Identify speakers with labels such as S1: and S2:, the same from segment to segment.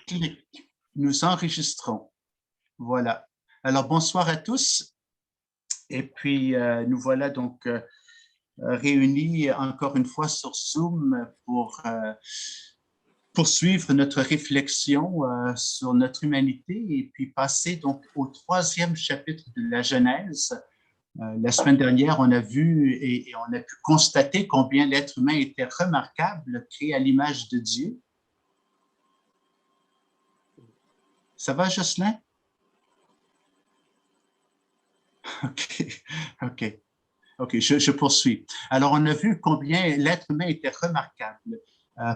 S1: Clic. Nous enregistrons. Voilà. Alors, bonsoir à tous. Et puis, nous voilà donc réunis encore une fois sur Zoom pour poursuivre notre réflexion sur notre humanité et puis passer donc au troisième chapitre de la Genèse. La semaine dernière, on a vu et on a pu constater combien l'être humain était remarquable, créé à l'image de Dieu. Ça va, Jocelyn? OK, je poursuis. Alors, on a vu combien l'être humain était remarquable,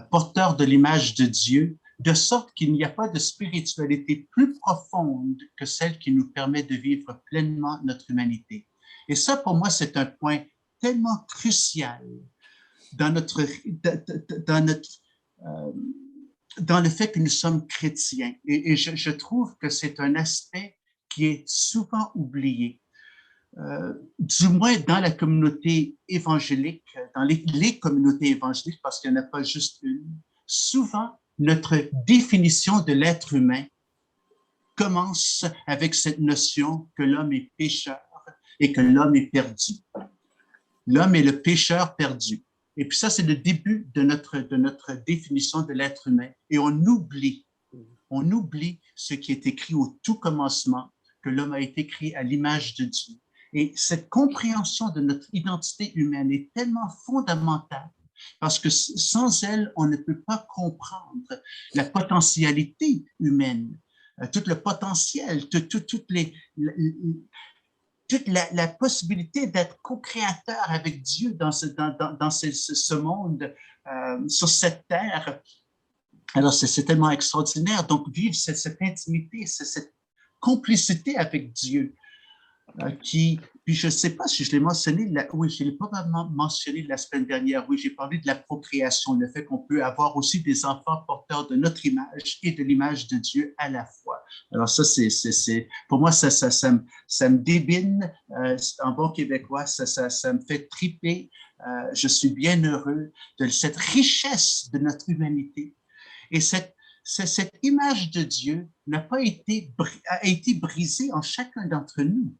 S1: porteur de l'image de Dieu, de sorte qu'il n'y a pas de spiritualité plus profonde que celle qui nous permet de vivre pleinement notre humanité. Et ça, pour moi, c'est un point tellement crucial dans dans le fait que nous sommes chrétiens. Et je trouve que c'est un aspect qui est souvent oublié. Du moins dans la communauté évangélique, dans les communautés évangéliques, parce qu'il n'y en a pas juste une, souvent notre définition de l'être humain commence avec cette notion que l'homme est pécheur et que l'homme est perdu. L'homme est le pécheur perdu. Et puis ça, c'est le début de notre définition de l'être humain. Et on oublie ce qui est écrit au tout commencement, que l'homme a été créé à l'image de Dieu. Et cette compréhension de notre identité humaine est tellement fondamentale parce que sans elle, on ne peut pas comprendre la potentialité humaine, tout le potentiel, toute la possibilité d'être co-créateur avec Dieu dans ce monde, sur cette terre. Alors, c'est tellement extraordinaire. Donc, vivre cette intimité, cette complicité avec Dieu, puis je ne sais pas si je l'ai mentionné, oui, je l'ai probablement mentionné la semaine dernière, oui, j'ai parlé de la procréation, le fait qu'on peut avoir aussi des enfants porteurs de notre image et de l'image de Dieu à la fois. Alors ça, pour moi, ça me débine, en bon québécois, ça me fait triper, je suis bien heureux de cette richesse de notre humanité. Et cette image de Dieu a été brisée en chacun d'entre nous.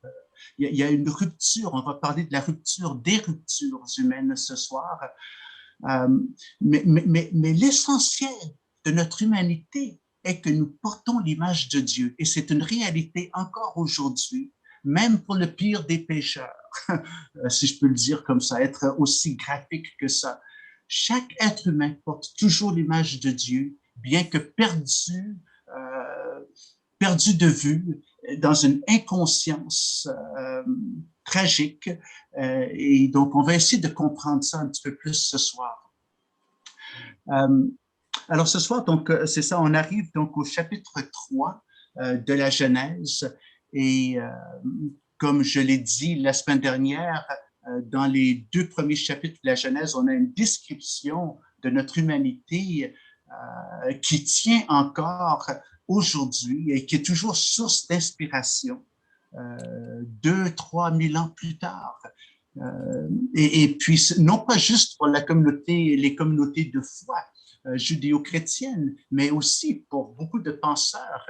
S1: Il y a une rupture, on va parler de la rupture, des ruptures humaines ce soir. Mais l'essentiel de notre humanité est que nous portons l'image de Dieu. Et c'est une réalité encore aujourd'hui, même pour le pire des pécheurs, si je peux le dire comme ça, être aussi graphique que ça. Chaque être humain porte toujours l'image de Dieu, bien que perdu de vue, dans une inconscience tragique. Et donc, on va essayer de comprendre ça un petit peu plus ce soir. Alors, ce soir, donc, c'est ça, on arrive donc au chapitre 3 de la Genèse. Et comme je l'ai dit la semaine dernière, dans les 2 premiers chapitres de la Genèse, on a une description de notre humanité qui tient encore aujourd'hui et qui est toujours source d'inspiration 2-3 000 ans plus tard. Et puis, non pas juste pour les communautés de foi judéo-chrétiennes, mais aussi pour beaucoup de penseurs,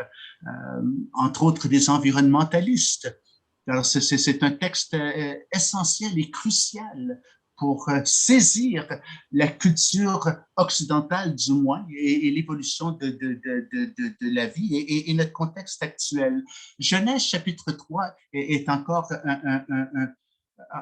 S1: entre autres des environnementalistes. Alors, c'est un texte essentiel et crucial pour saisir la culture occidentale, du moins, et l'évolution de la vie et notre contexte actuel. Genèse chapitre 3 est encore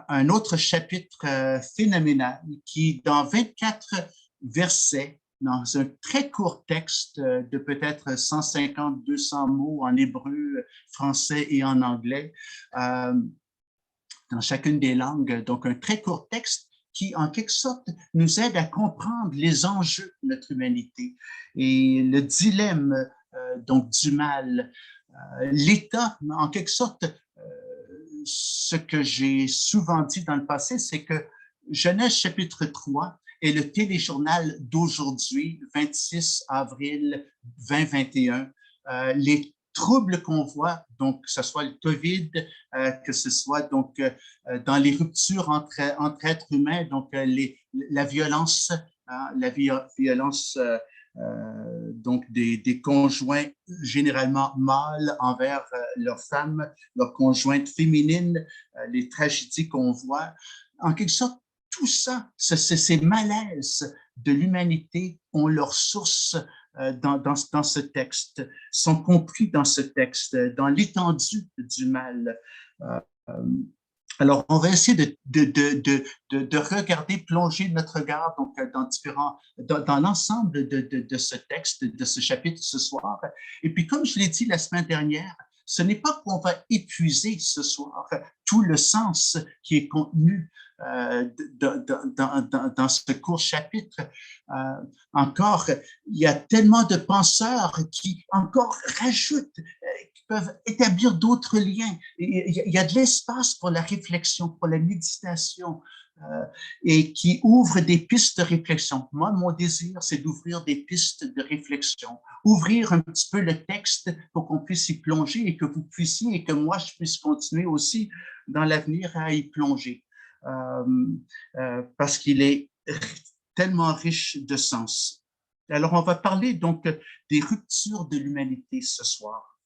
S1: un autre chapitre phénoménal qui, dans 24 versets, dans un très court texte de peut-être 150-200 mots en hébreu, français et en anglais, dans chacune des langues, donc un très court texte qui, en quelque sorte, nous aide à comprendre les enjeux de notre humanité et le dilemme donc du mal. L'état, en quelque sorte, ce que j'ai souvent dit dans le passé, c'est que Genèse chapitre 3 est le téléjournal d'aujourd'hui, 26 avril 2021. Les troubles qu'on voit, donc que ce soit le COVID, que ce soit donc dans les ruptures entre êtres humains, donc la violence, violence donc des conjoints généralement mâles envers leurs femmes, leurs conjointes féminines, les tragédies qu'on voit. En quelque sorte, tout ça, ces malaises de l'humanité ont leur source dans ce texte, sont compris dans ce texte, dans l'étendue du mal. Alors, on va essayer de regarder, plonger notre regard donc, dans l'ensemble de ce texte, de ce chapitre ce soir. Et puis, comme je l'ai dit la semaine dernière, ce n'est pas qu'on va épuiser ce soir tout le sens qui est contenu dans ce court chapitre. Encore, il y a tellement de penseurs qui encore rajoutent, qui peuvent établir d'autres liens. Il y a de l'espace pour la réflexion, pour la méditation, et qui ouvre des pistes de réflexion. Moi, mon désir, c'est d'ouvrir des pistes de réflexion, ouvrir un petit peu le texte pour qu'on puisse y plonger et que vous puissiez et que moi, je puisse continuer aussi dans l'avenir à y plonger, parce qu'il est tellement riche de sens. Alors, on va parler donc des ruptures de l'humanité ce soir.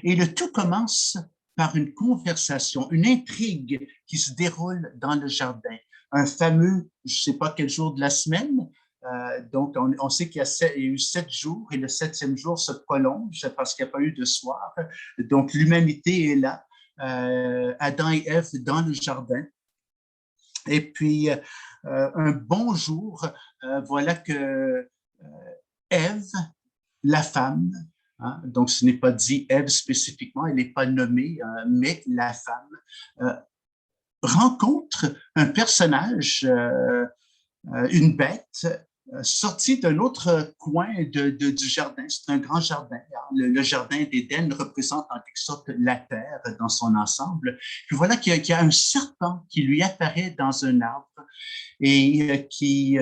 S1: Et le tout commence par une conversation, une intrigue qui se déroule dans le jardin. Un fameux, je ne sais pas quel jour de la semaine, donc on sait qu'il y a eu 7 jours et le 7e jour se prolonge parce qu'il n'y a pas eu de soir. Donc l'humanité est là, Adam et Ève dans le jardin. Et puis, un bon jour, voilà que Ève, la femme, hein, donc ce n'est pas dit Ève spécifiquement, elle n'est pas nommée, mais la femme, rencontre un personnage, une bête, sortie d'un autre coin du jardin. C'est un grand jardin. Le jardin d'Éden représente en quelque sorte la terre dans son ensemble. Puis voilà qu'il y a un serpent qui lui apparaît dans un arbre et qui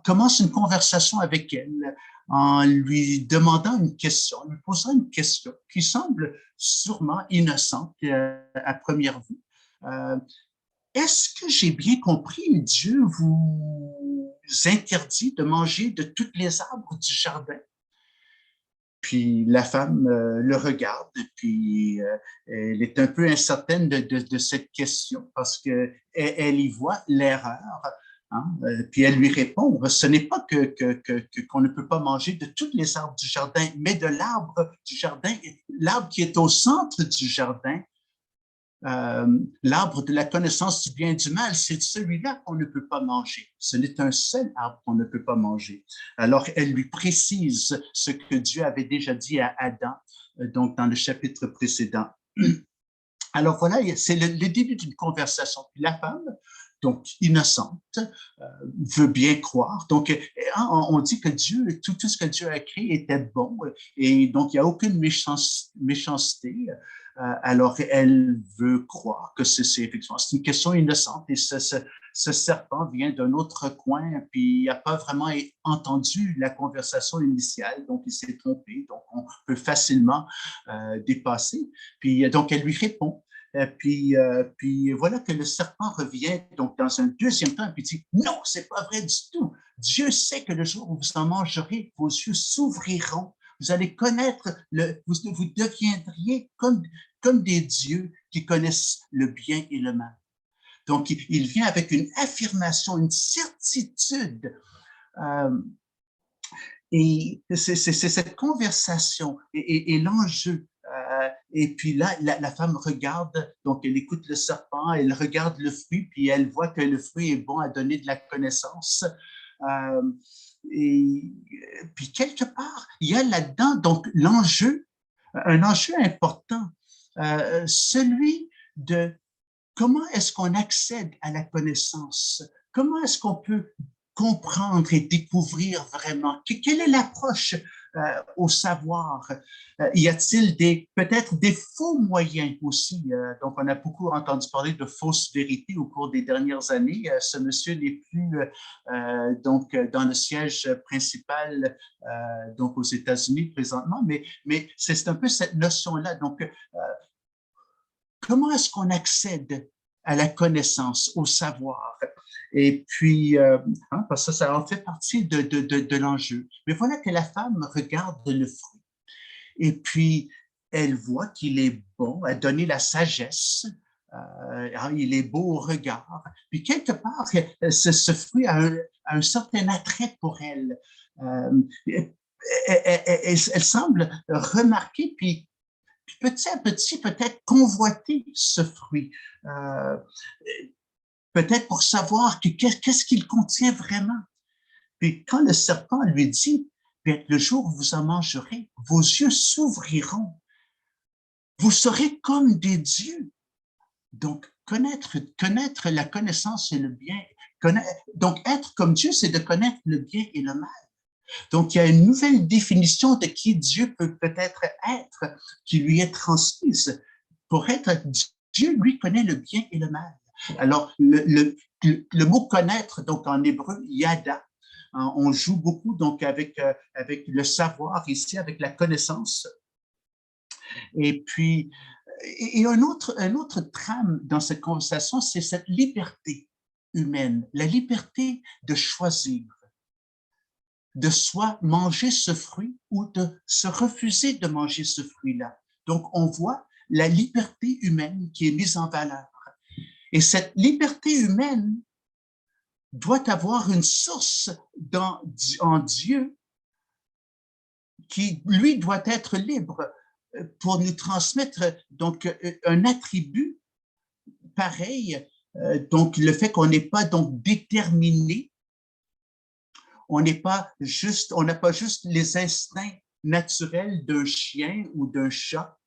S1: commence une conversation avec elle en lui demandant une question, lui posant une question qui semble sûrement innocente à première vue. Est-ce que j'ai bien compris, Dieu vous interdit de manger de tous les arbres du jardin? Puis la femme le regarde, puis elle est un peu incertaine de cette question parce qu'elle y voit l'erreur. Hein? Puis elle lui répond, ce n'est pas qu'on ne peut pas manger de tous les arbres du jardin, mais de l'arbre du jardin, l'arbre qui est au centre du jardin, l'arbre de la connaissance du bien et du mal, c'est celui-là qu'on ne peut pas manger. Ce n'est un seul arbre qu'on ne peut pas manger. Alors, elle lui précise ce que Dieu avait déjà dit à Adam, donc dans le chapitre précédent. Alors voilà, c'est le début d'une conversation. Puis la femme, donc innocente, veut bien croire. Donc, on dit que Dieu, tout ce que Dieu a créé était bon, et donc il n'y a aucune méchanceté. Alors, elle veut croire que c'est effectivement, c'est une question innocente et ce serpent vient d'un autre coin, puis il n'a pas vraiment entendu la conversation initiale, donc il s'est trompé, donc on peut facilement dépasser. Puis donc, elle lui répond. Puis voilà que le serpent revient donc dans un deuxième temps et dit non, c'est pas vrai du tout. Dieu sait que le jour où vous en mangerez, vos yeux s'ouvriront. Vous allez connaître, vous deviendriez comme des dieux qui connaissent le bien et le mal. Donc, il vient avec une affirmation, une certitude. Et c'est cette conversation et l'enjeu. Et puis là, la femme regarde, donc elle écoute le serpent, elle regarde le fruit, puis elle voit que le fruit est bon à donner de la connaissance. Et puis quelque part, il y a là-dedans donc l'enjeu, un enjeu important, celui de comment est-ce qu'on accède à la connaissance? Comment est-ce qu'on peut comprendre et découvrir vraiment? Quelle est l'approche au savoir? Y a-t-il peut-être des faux moyens aussi? Donc, on a beaucoup entendu parler de fausses vérités au cours des dernières années. Ce monsieur n'est plus donc dans le siège principal donc aux États-Unis présentement, mais c'est un peu cette notion-là. Donc, comment est-ce qu'on accède à la connaissance, au savoir? Et puis, parce que ça en fait partie de l'enjeu. Mais voilà que la femme regarde le fruit. Et puis, elle voit qu'il est bon, à donner la sagesse. Il est beau au regard. Puis, quelque part, ce fruit a un certain attrait pour elle. Elle semble remarquer, puis petit à petit, peut-être convoiter ce fruit. Euh, Peut-être pour savoir qu'est-ce qu'il contient vraiment. Puis quand le serpent lui dit, le jour où vous en mangerez, vos yeux s'ouvriront. Vous serez comme des dieux. Donc, connaître la connaissance et le bien. Donc, être comme Dieu, c'est de connaître le bien et le mal. Donc, il y a une nouvelle définition de qui Dieu peut peut-être être, qui lui est transmise. Pour être Dieu, lui, connaît le bien et le mal. Alors, le mot connaître, donc en hébreu, yada, on joue beaucoup donc avec le savoir ici, avec la connaissance. Et puis, et un autre trame dans cette conversation, c'est cette liberté humaine, la liberté de choisir, de soit manger ce fruit ou de se refuser de manger ce fruit-là. Donc, on voit la liberté humaine qui est mise en valeur. Et cette liberté humaine doit avoir une source en Dieu qui, lui, doit être libre pour nous transmettre donc un attribut pareil, donc le fait qu'on n'est pas donc déterminé, on n'a pas juste les instincts naturels d'un chien ou d'un chat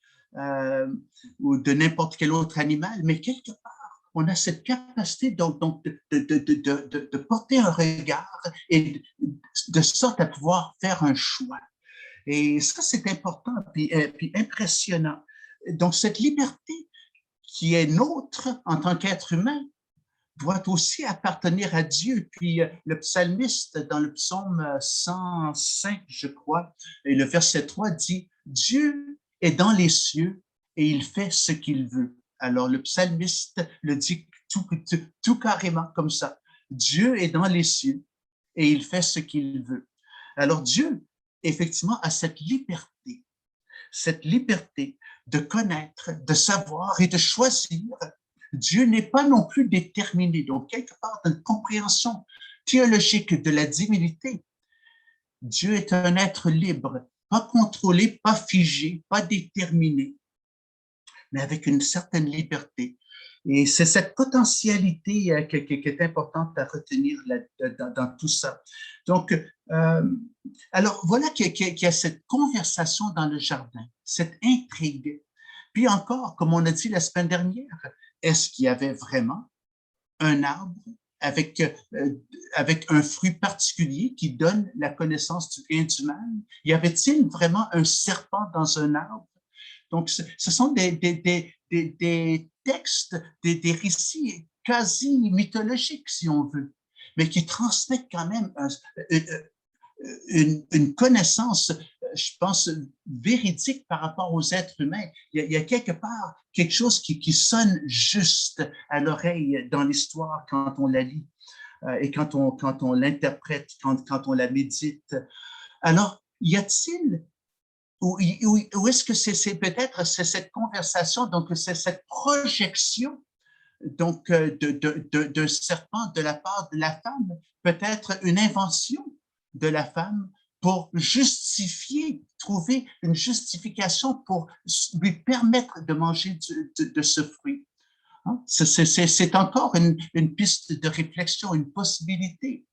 S1: ou de n'importe quel autre animal, mais quelque part, on a cette capacité donc de porter un regard et de sorte à pouvoir faire un choix. Et ça, c'est important puis impressionnant. Donc, cette liberté qui est nôtre en tant qu'être humain doit aussi appartenir à Dieu. Puis le psalmiste, dans le psaume 105, je crois, et le verset 3 dit, Dieu est dans les cieux et il fait ce qu'il veut. Alors le psalmiste le dit tout carrément comme ça. Dieu est dans les cieux et il fait ce qu'il veut. Alors Dieu, effectivement, a cette liberté de connaître, de savoir et de choisir. Dieu n'est pas non plus déterminé. Donc, quelque part, dans une compréhension théologique de la divinité, Dieu est un être libre, pas contrôlé, pas figé, pas déterminé, mais avec une certaine liberté. Et c'est cette potentialité qui est importante à retenir dans tout ça. Donc, alors voilà qu'il y a cette conversation dans le jardin, cette intrigue. Puis encore, comme on a dit la semaine dernière, est-ce qu'il y avait vraiment un arbre avec, avec un fruit particulier qui donne la connaissance du bien et du mal? Y avait-il vraiment un serpent dans un arbre? Donc, ce sont des textes, des récits quasi mythologiques, si on veut, mais qui transmettent quand même une connaissance, je pense, véridique par rapport aux êtres humains. Il y a quelque part quelque chose qui sonne juste à l'oreille dans l'histoire quand on la lit et quand on l'interprète, quand on la médite. Alors, y a-t-il ou est-ce que c'est peut-être cette conversation, donc c'est cette projection donc d'un serpent de la part de la femme, peut-être une invention de la femme pour justifier, trouver une justification pour lui permettre de manger de ce fruit. C'est encore une piste de réflexion, une possibilité.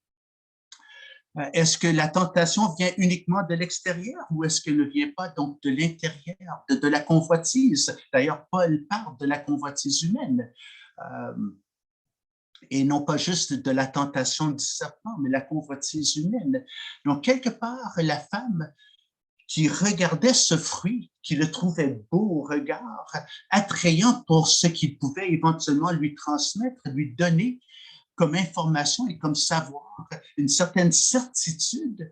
S1: Est-ce que la tentation vient uniquement de l'extérieur ou est-ce qu'elle ne vient pas donc de l'intérieur, de la convoitise? D'ailleurs, Paul parle de la convoitise humaine et non pas juste de la tentation du serpent, mais la convoitise humaine. Donc, quelque part, la femme qui regardait ce fruit, qui le trouvait beau au regard, attrayant pour ce qu'il pouvait éventuellement lui transmettre, lui donner, comme information et comme savoir, une certaine certitude,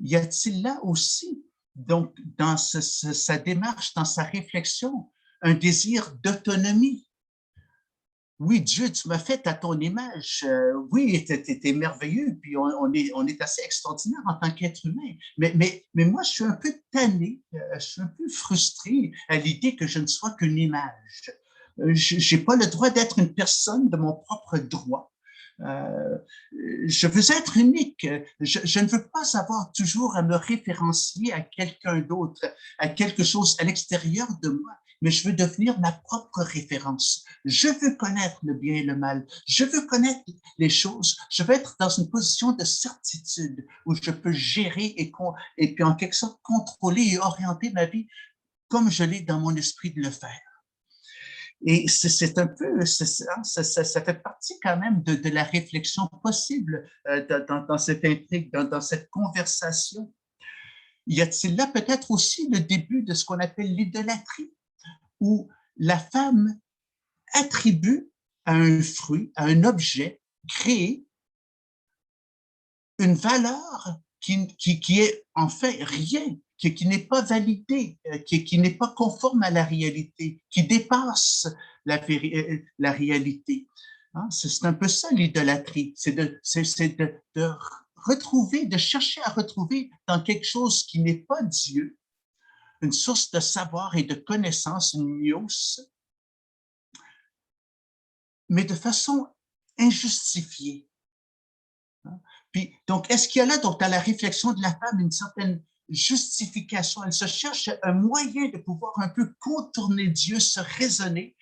S1: y a-t-il là aussi, donc, dans sa démarche, dans sa réflexion, un désir d'autonomie, oui, Dieu, tu m'as fait à ton image. Oui, tu es merveilleux, puis on est assez extraordinaire en tant qu'être humain. Mais moi, je suis un peu tanné, je suis un peu frustré à l'idée que je ne sois qu'une image. Je n'ai pas le droit d'être une personne de mon propre droit. Euh, je veux être unique. Je ne veux pas avoir toujours à me référencier à quelqu'un d'autre, à quelque chose à l'extérieur de moi, mais je veux devenir ma propre référence. Je veux connaître le bien et le mal. Je veux connaître les choses. Je veux être dans une position de certitude où je peux gérer et puis en quelque sorte contrôler et orienter ma vie comme je l'ai dans mon esprit de le faire. Et c'est un peu, ça fait partie quand même de la réflexion possible dans cette intrigue, dans cette conversation. Y a-t-il là peut-être aussi le début de ce qu'on appelle l'idolâtrie, où la femme attribue à un fruit, à un objet créé, une valeur qui est en fait rien, qui n'est pas validée, qui n'est pas conforme à la réalité, qui dépasse la réalité. Hein? C'est un peu ça l'idolâtrie, c'est de retrouver, de chercher à retrouver dans quelque chose qui n'est pas Dieu, une source de savoir et de connaissance, une nous, mais de façon injustifiée. Puis, donc, est-ce qu'il y a là, donc, dans la réflexion de la femme, une certaine justification? Elle se cherche un moyen de pouvoir un peu contourner Dieu, se raisonner.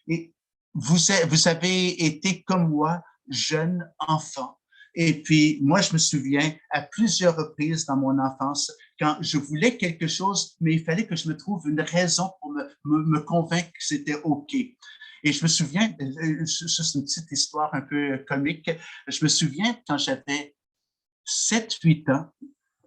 S1: Et vous avez été comme moi, jeune enfant. Et puis, moi, je me souviens à plusieurs reprises dans mon enfance, quand je voulais quelque chose, mais il fallait que je me trouve une raison pour me convaincre que c'était OK. Et je me souviens, c'est une petite histoire un peu comique, je me souviens quand j'avais 7, 8 ans,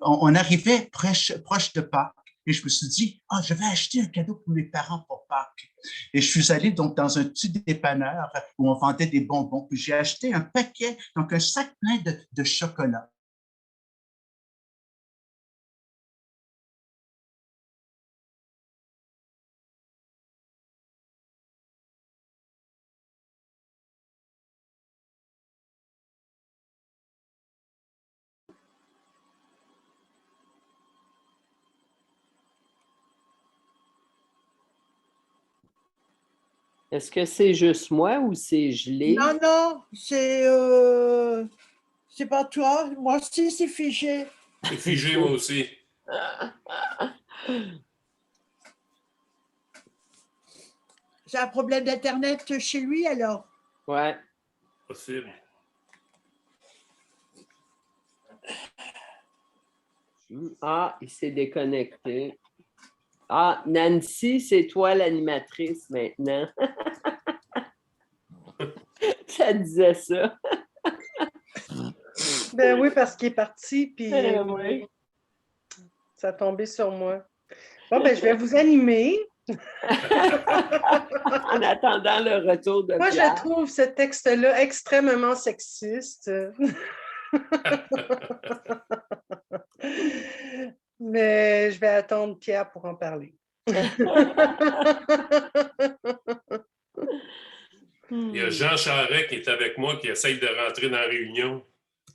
S1: on arrivait proche de Pâques et je me suis dit, ah, je vais acheter un cadeau pour mes parents pour Pâques. Et je suis allé donc dans un petit dépanneur où on vendait des bonbons, puis j'ai acheté un paquet, donc un sac plein de chocolat.
S2: Est-ce que c'est juste moi ou c'est gelé?
S3: Non, non, c'est pas toi. Moi aussi, c'est figé.
S4: C'est figé, moi aussi.
S3: J'ai un problème d'Internet chez lui, alors.
S2: Ouais.
S4: Possible.
S2: Ah, il s'est déconnecté. Ah, Nancy, c'est toi l'animatrice maintenant. Ça disait ça.
S5: Ben oui, parce qu'il est parti, puis
S2: Oui.
S5: ça a tombé sur moi. Bon, ben je vais vous animer.
S2: En attendant le retour de
S5: Moi,
S2: Pierre.
S5: je trouve ce texte-là extrêmement sexiste. Mais je vais attendre Pierre pour en parler.
S4: Il y a Jean Charest qui est avec moi qui essaye de rentrer dans la réunion.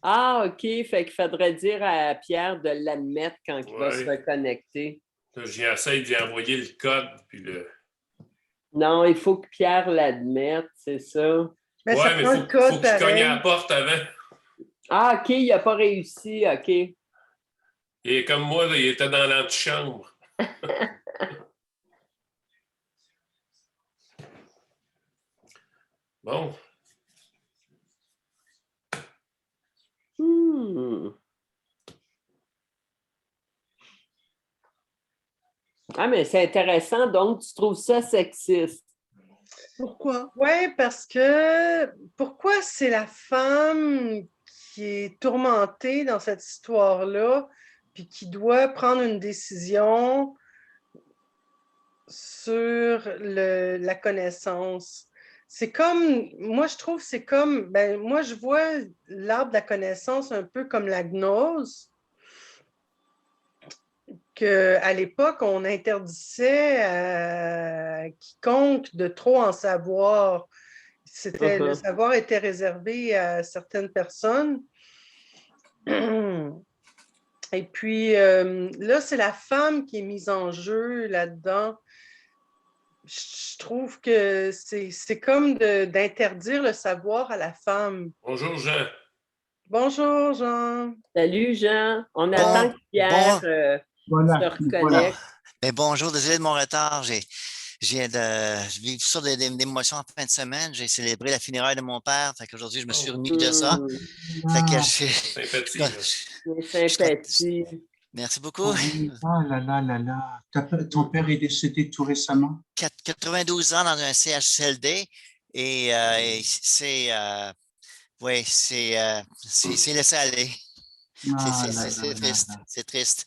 S2: Ah, OK. Fait qu'il faudrait dire à Pierre de l'admettre quand il va se reconnecter.
S4: J'essaie d'y envoyer le code. Puis
S2: Non, il faut que Pierre l'admette, c'est ça.
S5: Mais
S4: ouais,
S5: ça
S4: mais
S5: prend
S4: faut
S5: le code
S4: qu'il cogne
S5: pareil.
S4: à la porte avant.
S2: Ah, OK, il n'a pas réussi, OK.
S4: Et comme moi, là, il était dans l'antichambre. Bon.
S2: Ah, mais c'est intéressant, donc tu trouves ça sexiste.
S3: Pourquoi?
S5: Oui, parce que pourquoi c'est la femme qui est tourmentée dans cette histoire-là, puis qui doit prendre une décision sur la connaissance. C'est comme, moi je trouve, c'est comme, ben, moi je vois l'arbre de la connaissance un peu comme la gnose, qu'à l'époque, on interdisait à quiconque de trop en savoir. Le savoir était réservé à certaines personnes. Et puis, là, c'est la femme qui est mise en jeu là-dedans. Je trouve que c'est comme d'interdire le savoir à la femme.
S4: Bonjour, Jean.
S5: Bonjour, Jean.
S2: Salut, Jean. On attend que Pierre se
S1: Voilà.
S2: reconnecte.
S6: Ben, bonjour, désolé de mon retard. Je viens de vivre sur des émotions en fin de semaine. J'ai célébré la funéraille de mon père. Fait qu'aujourd'hui, je me suis remis de ça. Fait que
S4: Sympathie.
S2: Sympathie.
S6: Merci beaucoup.
S1: Oh oui. Ah là là là là. Ton père est décédé tout récemment?
S6: 92 ans dans un CHSLD et oui, c'est laissé aller. C'est triste. C'est triste.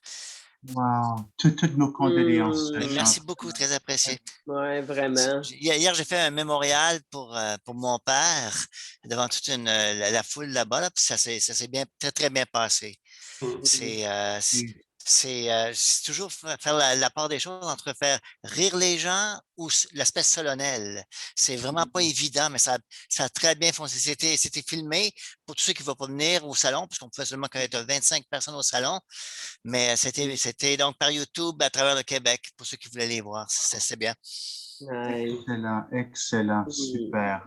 S1: Wow. Toutes nos condoléances.
S6: Merci beaucoup, très apprécié.
S2: Oui, vraiment.
S6: Hier, j'ai fait un mémorial pour mon père devant toute la foule là-bas, là, puis ça s'est bien, très, très bien passé. C'est toujours faire la part des choses entre faire rire les gens ou l'aspect solennel. C'est vraiment pas évident, mais ça a très bien fonctionné. C'était filmé pour tous ceux qui ne vont pas venir au salon, puisqu'on pouvait seulement connaître 25 personnes au salon. Mais c'était donc par YouTube à travers le Québec, pour ceux qui voulaient les voir. C'est bien.
S1: Excellent, excellent, super.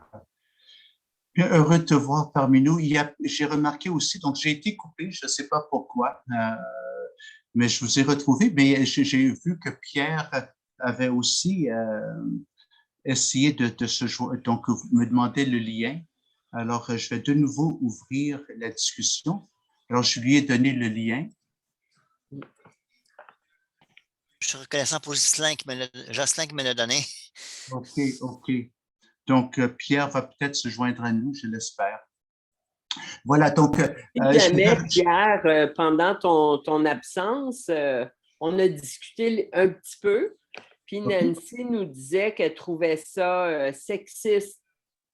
S1: Bien heureux de te voir parmi nous. J'ai remarqué aussi, donc j'ai été coupé, je ne sais pas pourquoi, mais je vous ai retrouvé. Mais j'ai vu que Pierre avait aussi essayé de se joindre. Donc, vous me demandez le lien. Alors, je vais de nouveau ouvrir la discussion. Alors, je lui ai donné le lien.
S6: Je suis reconnaissant pour Jocelyn qui me l'a donné.
S1: OK, OK. Donc, Pierre va peut-être se joindre à nous, je l'espère. Voilà, donc...
S2: Pierre, pendant ton absence, on a discuté un petit peu, puis Nancy nous disait qu'elle trouvait ça sexiste,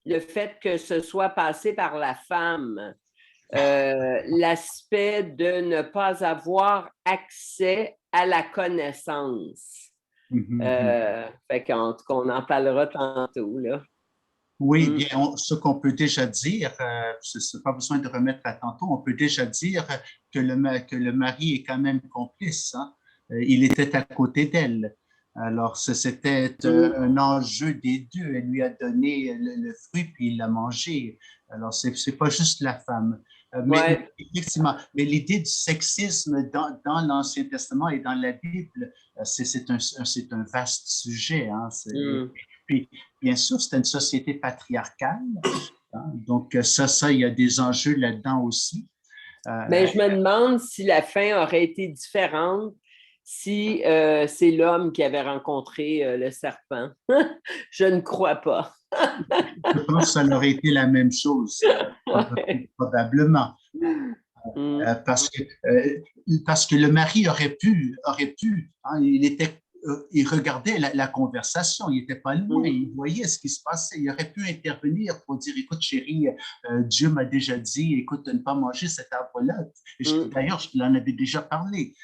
S2: le fait que ce soit passé par la femme, l'aspect de ne pas avoir accès à la connaissance. Fait qu'en tout cas, on en parlera tantôt, là.
S1: Oui, bien, ce qu'on peut déjà dire, ce n'est pas besoin de remettre à tantôt, on peut déjà dire que le mari est quand même complice. Hein? Il était à côté d'elle. Alors, c'était un enjeu des deux. Elle lui a donné le fruit, puis il l'a mangé. Alors, ce n'est pas juste la femme. Mais effectivement, mais l'idée du sexisme dans l'Ancien Testament et dans la Bible, c'est un vaste sujet. Hein? Puis, bien sûr, c'était une société patriarcale. Hein? Donc, il y a des enjeux là-dedans aussi.
S2: Mais je me demande si la fin aurait été différente si c'est l'homme qui avait rencontré le serpent. Je ne crois pas.
S1: Je pense que ça aurait été la même chose, probablement. Parce que le mari aurait pu hein, il regardait la conversation, il n'était pas loin, il voyait ce qui se passait, il aurait pu intervenir pour dire, écoute chérie, Dieu m'a déjà dit, écoute, de ne pas manger cet arbre-là. D'ailleurs, je l'en avais déjà parlé.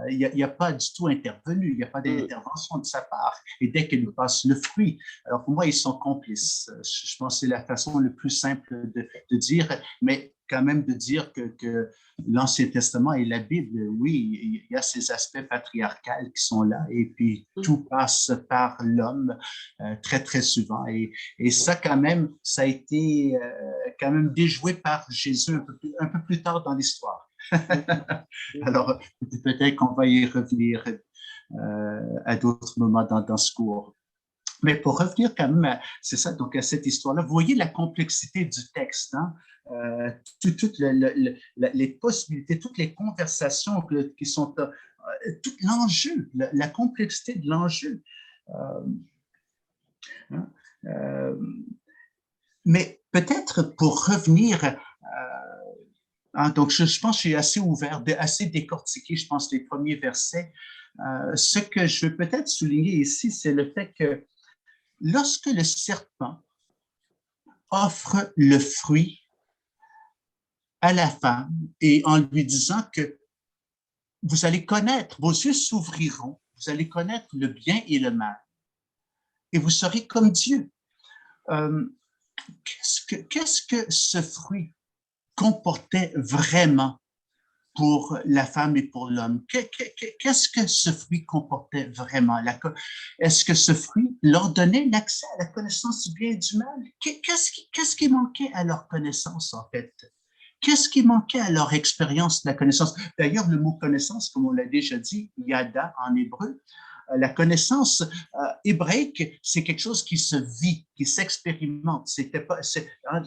S1: Il n'y a pas du tout intervenu, il n'y a pas d'intervention de sa part. Et dès qu'il nous passe le fruit, alors pour moi, ils sont complices. Je pense que c'est la façon la plus simple de dire, mais quand même de dire que l'Ancien Testament et la Bible, oui, il y a ces aspects patriarcaux qui sont là, et puis tout passe par l'homme très, très souvent. Et ça, quand même, ça a été quand même déjoué par Jésus un peu plus tard dans l'histoire. Alors, peut-être qu'on va y revenir à d'autres moments dans ce cours. Mais pour revenir quand même, c'est ça, donc à cette histoire-là, vous voyez la complexité du texte, hein? Toutes les possibilités, toutes les conversations qui sont, tout l'enjeu, la complexité de l'enjeu. Mais peut-être pour revenir, donc je pense que je suis assez ouvert, assez décortiqué, je pense, les premiers versets. Ce que je veux peut-être souligner ici, c'est le fait que lorsque le serpent offre le fruit à la femme et en lui disant que vous allez connaître, vos yeux s'ouvriront, vous allez connaître le bien et le mal et vous serez comme Dieu. qu'est-ce que ce fruit comportait vraiment pour la femme et pour l'homme? Qu'est-ce que ce fruit comportait vraiment? Est-ce que ce fruit leur donnait l'accès à la connaissance du bien et du mal? Qu'est-ce qui manquait à leur connaissance, en fait? Qu'est-ce qui manquait à leur expérience de la connaissance? D'ailleurs, le mot connaissance, comme on l'a déjà dit, yada en hébreu, la connaissance hébraïque, c'est quelque chose qui se vit, qui s'expérimente. C'était pas,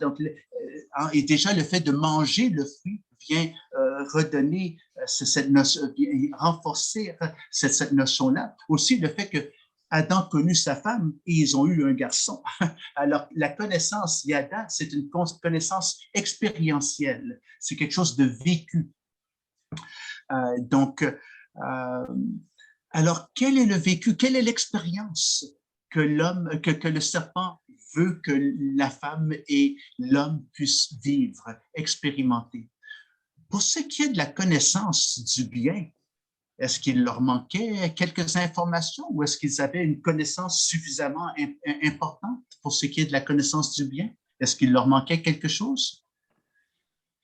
S1: donc, et déjà, le fait de manger le fruit vient redonner cette notion, renforcer cette notion-là. Aussi, le fait que Adam connut sa femme et ils ont eu un garçon. Alors, la connaissance yada, c'est une connaissance expérientielle. C'est quelque chose de vécu. Donc, alors, quel est le vécu? Quelle est l'expérience que le serpent veut que la femme et l'homme puissent vivre, expérimenter? Pour ce qui est de la connaissance du bien, est-ce qu'il leur manquait quelques informations ou est-ce qu'ils avaient une connaissance suffisamment importante pour ce qui est de la connaissance du bien? Est-ce qu'il leur manquait quelque chose?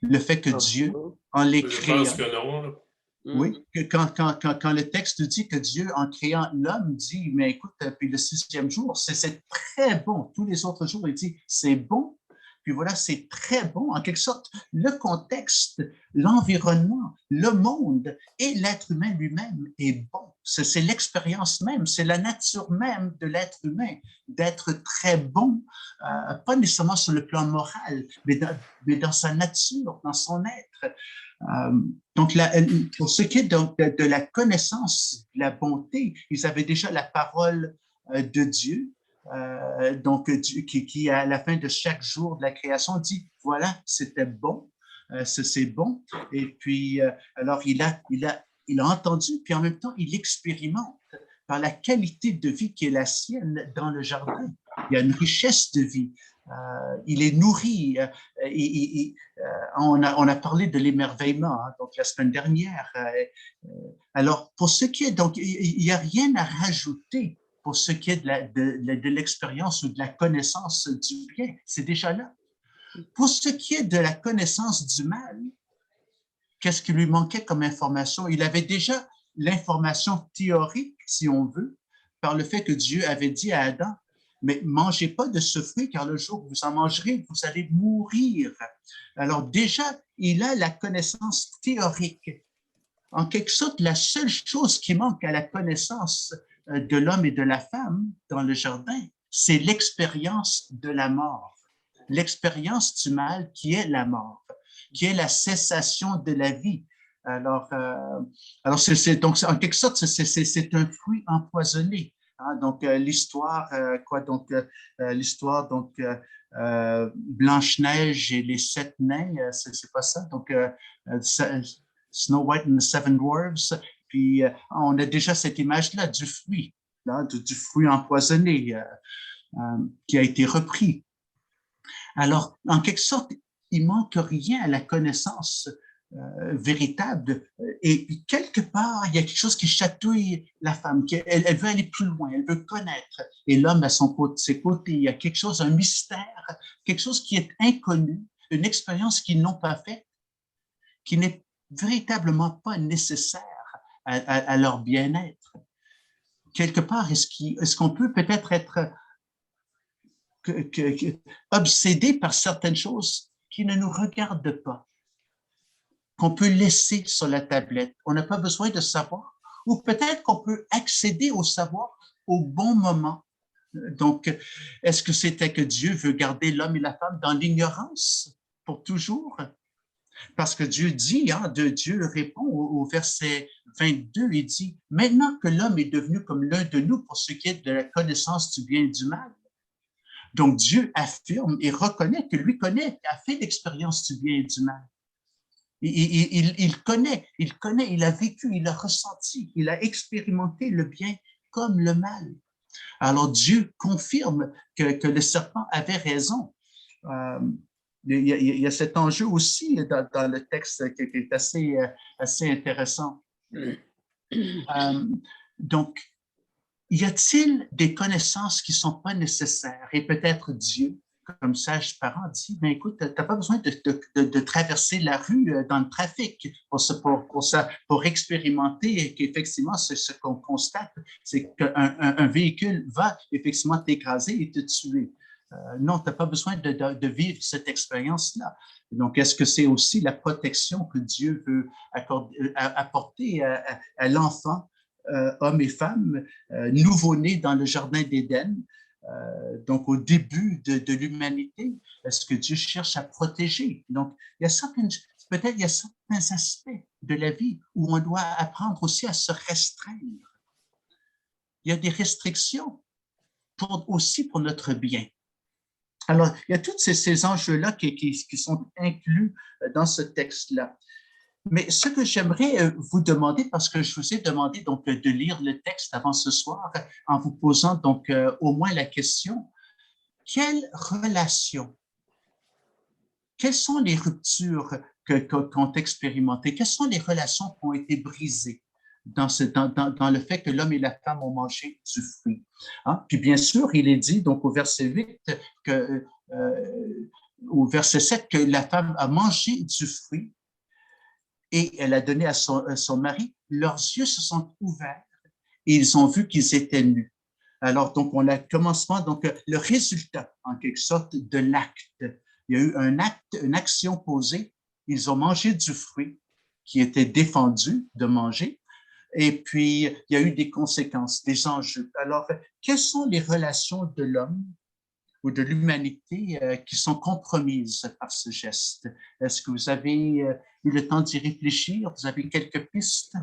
S1: Le fait que Dieu, en les créant...
S4: Je pense que non. Là.
S1: Oui, quand le texte dit que Dieu, en créant l'homme, dit, mais écoute, puis le 6e jour, c'est très bon. Tous les autres jours, il dit, c'est bon. Puis voilà, c'est très bon. En quelque sorte, le contexte, l'environnement, le monde et l'être humain lui-même est bon. C'est l'expérience même, c'est la nature même de l'être humain, d'être très bon, pas nécessairement sur le plan moral, mais dans sa nature, dans son être. Donc, pour ce qui est de la connaissance, de la bonté, ils avaient déjà la parole de Dieu. Donc, qui à la fin de chaque jour de la création dit, voilà, c'était bon, c'est bon. Et puis, alors, il a entendu, puis en même temps, il expérimente par la qualité de vie qui est la sienne dans le jardin. Il y a une richesse de vie. Il est nourri. On a parlé de l'émerveillement donc la semaine dernière. Alors, pour ce qui est, donc, il n'y a rien à rajouter pour ce qui est de l'expérience ou de la connaissance du bien. C'est déjà là. Pour ce qui est de la connaissance du mal, qu'est-ce qui lui manquait comme information? Il avait déjà l'information théorique, si on veut, par le fait que Dieu avait dit à Adam, mais mangez pas de ce fruit, car le jour où vous en mangerez, vous allez mourir. Alors déjà, il a la connaissance théorique. En quelque sorte, la seule chose qui manque à la connaissance de l'homme et de la femme dans le jardin, c'est l'expérience de la mort, l'expérience du mal qui est la mort, qui est la cessation de la vie. Alors donc, en quelque sorte, c'est un fruit empoisonné. Hein, donc, l'histoire, Blanche-Neige et les 7 nains, c'est pas ça? Donc, Snow White and the Seven Dwarfs. Puis, on a déjà cette image-là du fruit, du fruit empoisonné qui a été repris. Alors, en quelque sorte, il manque rien à la connaissance véritable. Et puis, quelque part, il y a quelque chose qui chatouille la femme. Elle veut aller plus loin, elle veut connaître. Et l'homme, à ses côtés, il y a quelque chose, un mystère, quelque chose qui est inconnu, une expérience qu'ils n'ont pas faite, qui n'est véritablement pas nécessaire à leur bien-être. Quelque part, est-ce qu'on peut peut-être être obsédé par certaines choses qui ne nous regardent pas, qu'on peut laisser sur la tablette. On n'a pas besoin de savoir. Ou peut-être qu'on peut accéder au savoir au bon moment. Donc, est-ce que c'était que Dieu veut garder l'homme et la femme dans l'ignorance pour toujours? Parce que Dieu dit, Dieu répond au verset 22, il dit, maintenant que l'homme est devenu comme l'un de nous pour ce qui est de la connaissance du bien et du mal. Donc, Dieu affirme et reconnaît que lui a fait l'expérience du bien et du mal. Il connaît, il a vécu, il a ressenti, il a expérimenté le bien comme le mal. Alors Dieu confirme que le serpent avait raison. Il y a cet enjeu aussi dans le texte qui est assez intéressant. Donc, y a-t-il des connaissances qui ne sont pas nécessaires? Et peut-être Dieu comme sage parent, dit, ben écoute, tu n'as pas besoin de traverser la rue dans le trafic pour expérimenter qu'effectivement, ce qu'on constate, c'est qu'un véhicule va effectivement t'écraser et te tuer. Non, tu n'as pas besoin de vivre cette expérience-là. Donc, est-ce que c'est aussi la protection que Dieu veut apporter à l'enfant, homme et femme, nouveau-né dans le jardin d'Éden? Donc, au début de l'humanité, est-ce que Dieu cherche à protéger? Donc, peut-être il y a certains aspects de la vie où on doit apprendre aussi à se restreindre. Il y a des restrictions aussi pour notre bien. Alors, il y a tous ces enjeux-là qui sont inclus dans ce texte-là. Mais ce que j'aimerais vous demander, parce que je vous ai demandé donc de lire le texte avant ce soir, en vous posant donc au moins la question, quelles sont les ruptures qu'ont expérimentées? Quelles sont les relations qui ont été brisées dans le fait que l'homme et la femme ont mangé du fruit? Hein? Puis bien sûr, il est dit donc au verset 8 au verset 7 que la femme a mangé du fruit et elle a donné à son mari. Leurs yeux se sont ouverts et ils ont vu qu'ils étaient nus. Alors, donc, on a commencement, donc, le résultat, en quelque sorte, de l'acte. Il y a eu un acte, une action posée. Ils ont mangé du fruit qui était défendu de manger. Et puis, il y a eu des conséquences, des enjeux. Alors, quelles sont les relations de l'homme ou de l'humanité qui sont compromises par ce geste? Est-ce que vous avez eu le temps d'y réfléchir? Vous avez quelques pistes?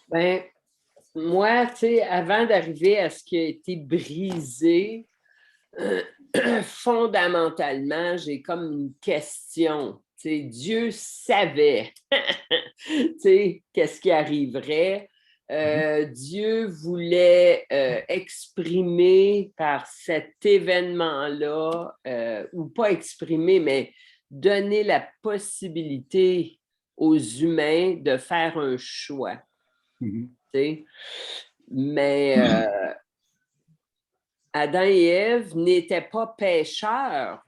S2: Ben, moi, tu sais, avant d'arriver à ce qui a été brisé, fondamentalement, j'ai comme une question. Tu sais, Dieu savait, tu sais, qu'est-ce qui arriverait. Dieu voulait exprimer par cet événement-là, ou pas exprimer, mais donner la possibilité aux humains de faire un choix. Tu sais. Mais Adam et Ève n'étaient pas pécheurs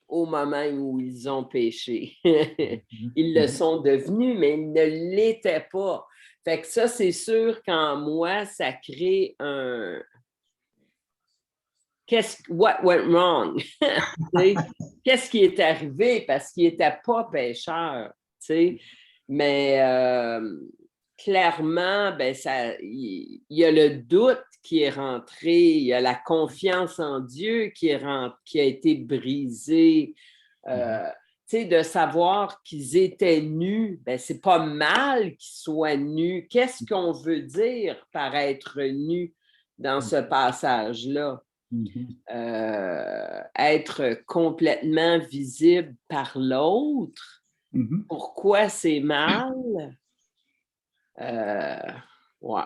S2: au moment où ils ont péché. Ils le sont devenus, mais ils ne l'étaient pas. Fait que ça, c'est sûr qu'en moi, ça crée un... What went wrong? Qu'est-ce qui est arrivé? Parce qu'ils n'étaient pas pécheurs. Mais clairement, ben, il y a le doute qui est rentré, il y a la confiance en Dieu qui a été brisée. De savoir qu'ils étaient nus, ben, c'est pas mal qu'ils soient nus. Qu'est-ce qu'on veut dire par être nu dans ce passage-là? Être complètement visible par l'autre. Pourquoi c'est mal? Ouais.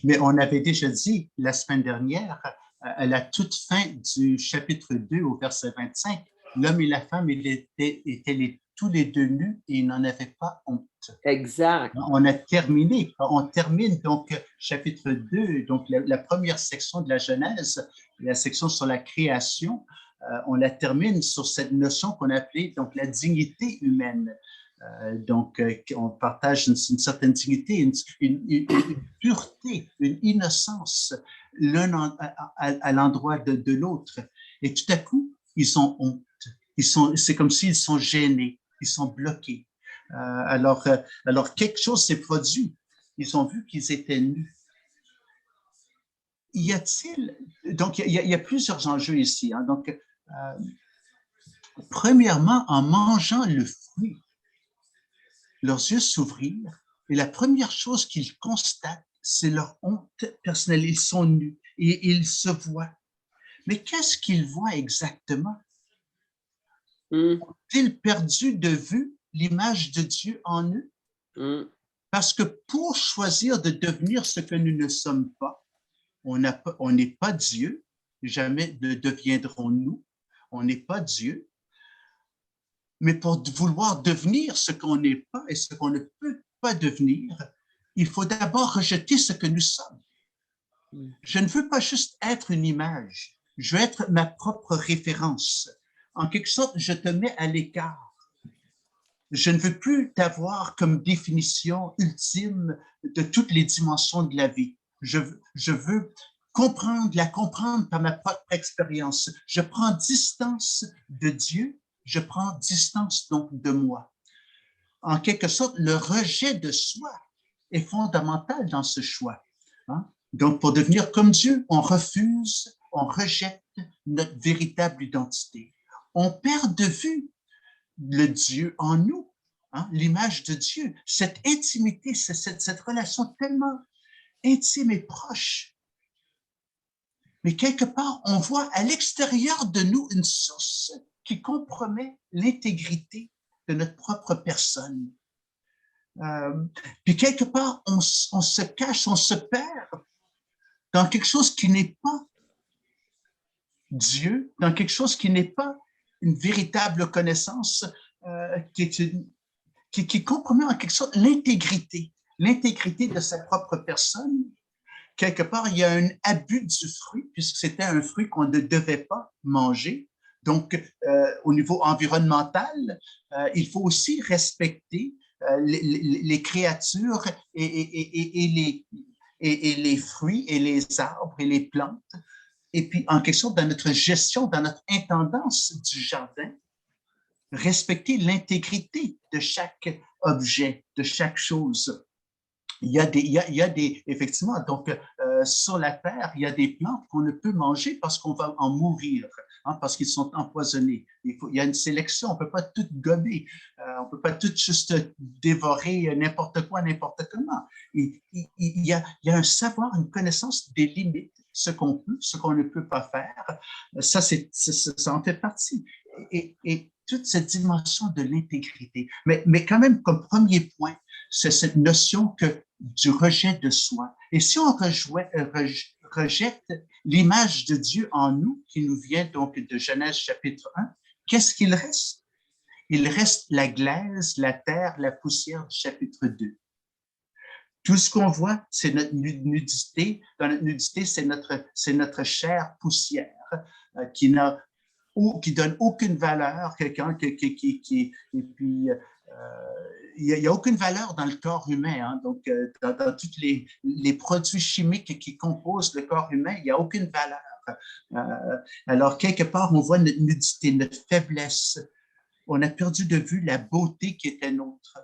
S1: Mais on avait déjà dit la semaine dernière, à la toute fin du chapitre 2 au verset 25, l'homme et la femme étaient tous les deux nus et ils n'en avaient pas honte.
S2: Exact.
S1: On termine donc chapitre 2, donc la première section de la Genèse, la section sur la création, on la termine sur cette notion qu'on appelait donc la dignité humaine. Donc, on partage une certaine dignité, une pureté, une innocence l'un à l'endroit de l'autre. Et tout à coup, ils ont honte. C'est comme s'ils sont gênés, ils sont bloqués. Alors, quelque chose s'est produit. Ils ont vu qu'ils étaient nus. Donc, il y a plusieurs enjeux ici. Hein. Donc, premièrement, en mangeant le fruit, leurs yeux s'ouvrirent et la première chose qu'ils constatent, c'est leur honte personnelle. Ils sont nus et ils se voient. Mais qu'est-ce qu'ils voient exactement? Ont-ils perdu de vue l'image de Dieu en eux? Parce que pour choisir de devenir ce que nous ne sommes pas, on n'est pas Dieu, jamais ne deviendrons nous. On n'est pas Dieu. Mais pour vouloir devenir ce qu'on n'est pas et ce qu'on ne peut pas devenir, il faut d'abord rejeter ce que nous sommes. Je ne veux pas juste être une image, je veux être ma propre référence. En quelque sorte, je te mets à l'écart. Je ne veux plus t'avoir comme définition ultime de toutes les dimensions de la vie. Je veux la comprendre par ma propre expérience. Je prends distance de Dieu, je prends distance donc de moi. En quelque sorte, le rejet de soi est fondamental dans ce choix. Hein? Donc, pour devenir comme Dieu, on refuse, on rejette notre véritable identité. On perd de vue le Dieu en nous, hein, l'image de Dieu, cette intimité, cette relation tellement intime et proche. Mais quelque part, on voit à l'extérieur de nous une source qui compromet l'intégrité de notre propre personne. Puis quelque part, on se cache, on se perd dans quelque chose qui n'est pas Dieu, dans quelque chose qui n'est pas une véritable connaissance, qui compromet en quelque sorte l'intégrité de sa propre personne. Quelque part, il y a un abus du fruit, puisque c'était un fruit qu'on ne devait pas manger. Donc, au niveau environnemental, il faut aussi respecter les créatures et les fruits et les arbres et les plantes. Et puis, en quelque sorte, dans notre gestion, dans notre intendance du jardin, respecter l'intégrité de chaque objet, de chaque chose. Il y a des effectivement, donc, sur la terre, il y a des plantes qu'on ne peut manger parce qu'on va en mourir, hein, parce qu'ils sont empoisonnés. Il y a une sélection, on ne peut pas tout gober, on ne peut pas tout juste dévorer n'importe quoi, n'importe comment. Il y a un savoir, une connaissance des limites, ce qu'on peut, ce qu'on ne peut pas faire. Ça en fait partie. Et toute cette dimension de l'intégrité. Mais quand même, comme premier point, c'est cette notion du rejet de soi. Et si on rejette l'image de Dieu en nous, qui nous vient donc de Genèse chapitre 1, qu'est-ce qu'il reste? Il reste la glaise, la terre, la poussière du chapitre 2. Tout ce qu'on voit, c'est notre nudité. Dans notre nudité, c'est notre chair poussière qui donne aucune valeur, et puis il n'y a aucune valeur dans le corps humain, hein, donc dans tous les produits chimiques qui composent le corps humain, il n'y a aucune valeur. Alors, quelque part, on voit notre nudité, notre faiblesse. On a perdu de vue la beauté qui était nôtre.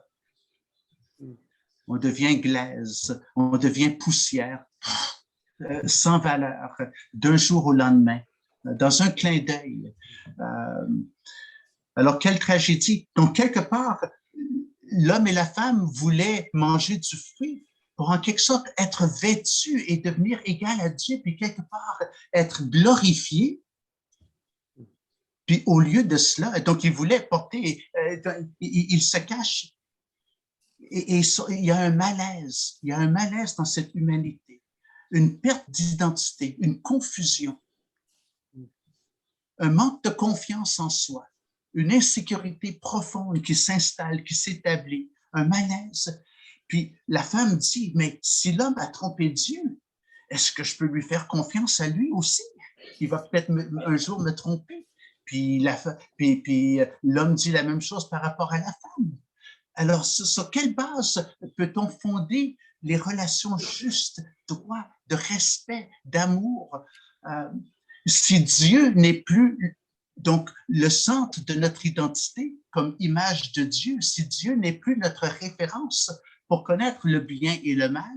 S1: On devient glaise, on devient poussière, sans valeur, d'un jour au lendemain, dans un clin d'œil. Alors, quelle tragédie. Donc, quelque part, l'homme et la femme voulaient manger du fruit pour en quelque sorte être vêtus et devenir égal à Dieu, puis quelque part être glorifiés. Puis au lieu de cela, donc ils voulaient porter, ils se cachent. Et il y a un malaise dans cette humanité, une perte d'identité, une confusion, un manque de confiance en soi, une insécurité profonde qui s'installe, qui s'établit, un malaise. Puis la femme dit, mais si l'homme a trompé Dieu, est-ce que je peux lui faire confiance à lui aussi? Il va peut-être un jour me tromper. Puis l'homme dit la même chose par rapport à la femme. Alors, sur quelle base peut-on fonder les relations justes, droites, de respect, d'amour? Si Dieu n'est plus donc le centre de notre identité comme image de Dieu, si Dieu n'est plus notre référence pour connaître le bien et le mal,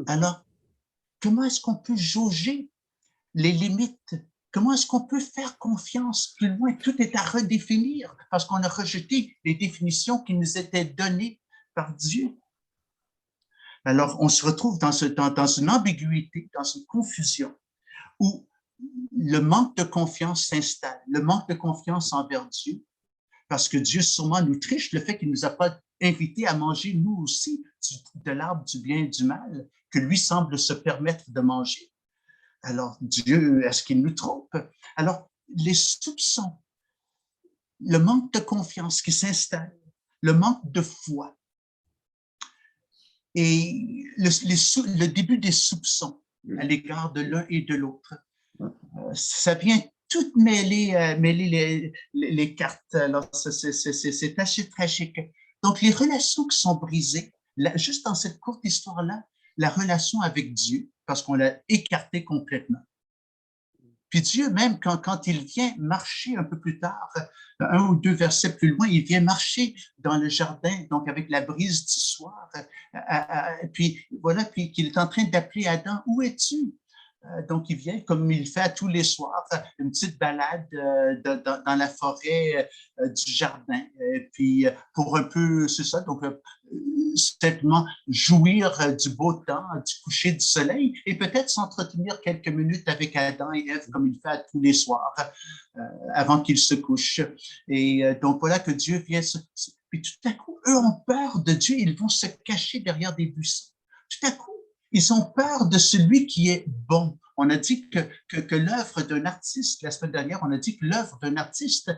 S1: alors comment est-ce qu'on peut jauger les limites? Comment est-ce qu'on peut faire confiance plus loin? Tout est à redéfinir parce qu'on a rejeté les définitions qui nous étaient données par Dieu. Alors, on se retrouve dans une ambiguïté, dans une confusion où le manque de confiance s'installe, le manque de confiance envers Dieu, parce que Dieu sûrement nous triche le fait qu'il ne nous a pas invités à manger nous aussi de l'arbre du bien et du mal que lui semble se permettre de manger. Alors, Dieu, est-ce qu'il nous trompe? Alors, les soupçons, le manque de confiance qui s'installe, le manque de foi et le début des soupçons à l'égard de l'un et de l'autre, ça vient tout mêler les cartes. Alors, c'est assez tragique. Donc, les relations qui sont brisées, juste dans cette courte histoire-là, la relation avec Dieu, parce qu'on l'a écarté complètement. Puis Dieu, même quand il vient marcher un peu plus tard, un ou deux versets plus loin, il vient marcher dans le jardin, donc avec la brise du soir. Puis voilà, puis qu'il est en train d'appeler Adam, où es-tu? Donc, il vient, comme il fait tous les soirs, une petite balade dans la forêt du jardin. Et puis, pour un peu, c'est ça, donc simplement jouir du beau temps, du coucher du soleil et peut-être s'entretenir quelques minutes avec Adam et Ève, comme il fait tous les soirs, avant qu'ils se couchent. Et donc, voilà que Dieu vient. Puis tout à coup, eux ont peur de Dieu, ils vont se cacher derrière des buissons. Tout à coup, ils ont peur de celui qui est bon. On a dit que l'œuvre d'un artiste, la semaine dernière, on a dit que l'œuvre d'un artiste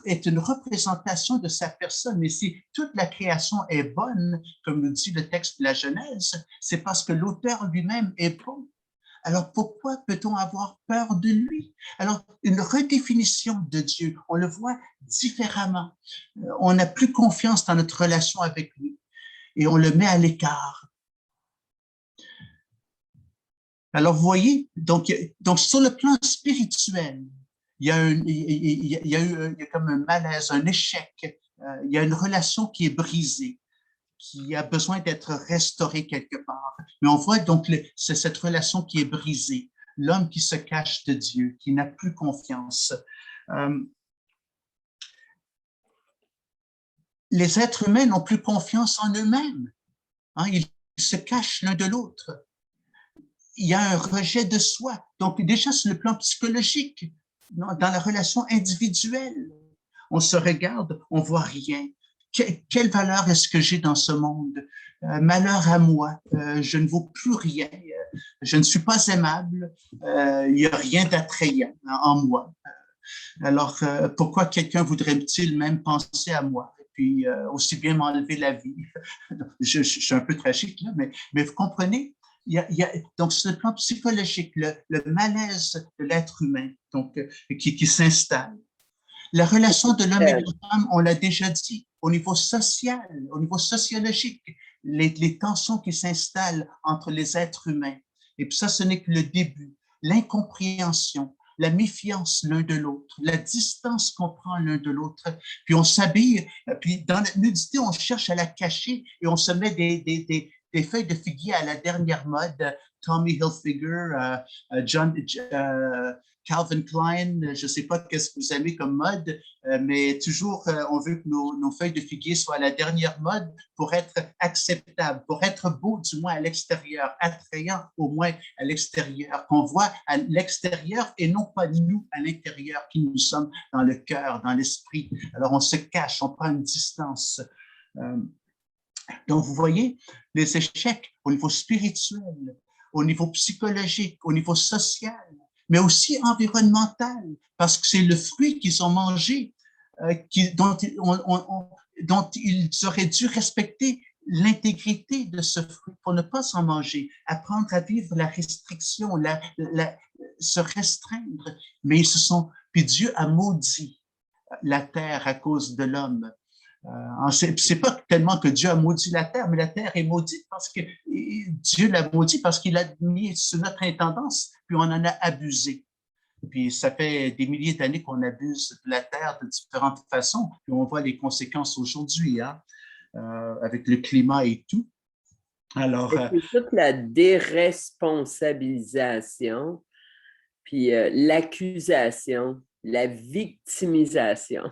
S1: est une représentation de sa personne. Et si toute la création est bonne, comme nous dit le texte de la Genèse, c'est parce que l'auteur lui-même est bon. Alors pourquoi peut-on avoir peur de lui? Alors, une redéfinition de Dieu, on le voit différemment. On n'a plus confiance dans notre relation avec lui et on le met à l'écart. Alors, vous voyez, donc sur le plan spirituel, il y a comme un malaise, un échec. Il y a une relation qui est brisée, qui a besoin d'être restaurée quelque part. Mais on voit donc c'est cette relation qui est brisée, l'homme qui se cache de Dieu, qui n'a plus confiance. Les êtres humains n'ont plus confiance en eux-mêmes. Hein, ils se cachent l'un de l'autre. Il y a un rejet de soi. Donc, déjà, sur le plan psychologique, dans la relation individuelle, on se regarde, on voit rien. Quelle valeur est-ce que j'ai dans ce monde? Malheur à moi, je ne vaux plus rien, je ne suis pas aimable, il n'y a rien d'attrayant en moi. Alors, pourquoi quelqu'un voudrait-il même penser à moi? Et puis, aussi bien m'enlever la vie. Je suis un peu tragique, là, mais vous comprenez? Donc, sur le plan psychologique, le malaise de l'être humain donc, qui s'installe. La relation de l'homme et de la femme, on l'a déjà dit, au niveau social, au niveau sociologique, les tensions qui s'installent entre les êtres humains. Et puis ça, ce n'est que le début. L'incompréhension, la méfiance l'un de l'autre, la distance qu'on prend l'un de l'autre. Puis on s'habille, puis dans la nudité, on cherche à la cacher et on se met des feuilles de figuier à la dernière mode, Tommy Hilfiger, Calvin Klein, je ne sais pas qu'est-ce que vous aimez comme mode, mais toujours on veut que nos feuilles de figuier soient à la dernière mode pour être acceptables, pour être beau du moins à l'extérieur, attrayant au moins à l'extérieur, qu'on voit à l'extérieur et non pas nous à l'intérieur qui nous sommes dans le cœur, dans l'esprit. Alors on se cache, on prend une distance. Donc, vous voyez, les échecs au niveau spirituel, au niveau psychologique, au niveau social, mais aussi environnemental, parce que c'est le fruit qu'ils ont mangé, dont ils auraient dû respecter l'intégrité de ce fruit pour ne pas s'en manger, apprendre à vivre la restriction, se restreindre. Mais ils se sont, puis Dieu a maudit la terre à cause de l'homme. C'est pas tellement que Dieu a maudit la terre, mais la terre est maudite parce que Dieu l'a maudit parce qu'il a mis sous notre intendance, puis on en a abusé. Puis ça fait des milliers d'années qu'on abuse de la terre de différentes façons, puis on voit les conséquences aujourd'hui, hein, avec le climat et tout. Alors,
S2: c'est toute la déresponsabilisation, puis l'accusation, la victimisation.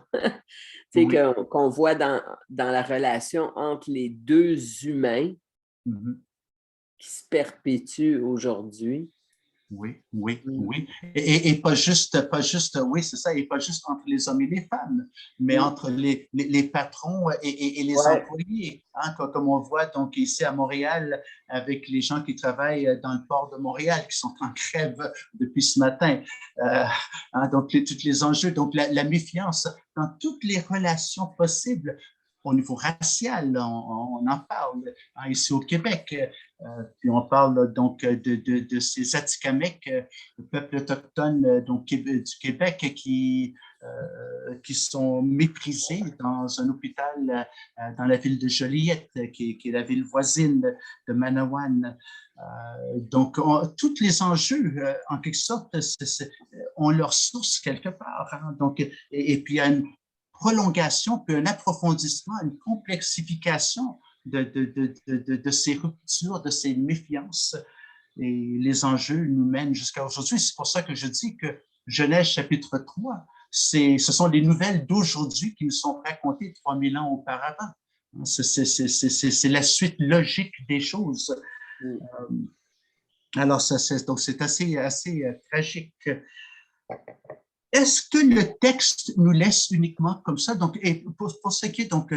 S2: C'est oui. Qu'on voit dans la relation entre les deux humains qui se perpétuent aujourd'hui.
S1: Oui, oui,
S2: Mm.
S1: oui. Et pas juste, oui, c'est ça, et pas juste entre les hommes et les femmes, mais
S2: Mm.
S1: entre les patrons et les
S2: Ouais.
S1: employés, hein, comme on voit donc ici à Montréal avec les gens qui travaillent dans le port de Montréal, qui sont en grève depuis ce matin. Hein, donc, tous les enjeux, donc la méfiance dans toutes les relations possibles. Au niveau racial, on en parle hein, ici au Québec. Puis on parle donc de ces Atikamekw, le peuple autochtone donc, du Québec qui sont méprisés dans un hôpital dans la ville de Joliette, qui est la ville voisine de Manawan. Donc, tous les enjeux, en quelque sorte, ont leur source quelque part. Hein. Donc, et puis, il y a une prolongation, puis un approfondissement, une complexification de ces ruptures, de ces méfiances. Et les enjeux nous mènent jusqu'à aujourd'hui. C'est pour ça que je dis que Genèse chapitre 3, ce sont les nouvelles d'aujourd'hui qui nous sont racontées 3000 ans auparavant. C'est la suite logique des choses.
S2: Mm.
S1: Alors, donc c'est assez tragique. Est-ce que le texte nous laisse uniquement comme ça? Donc, et pour ce qui est donc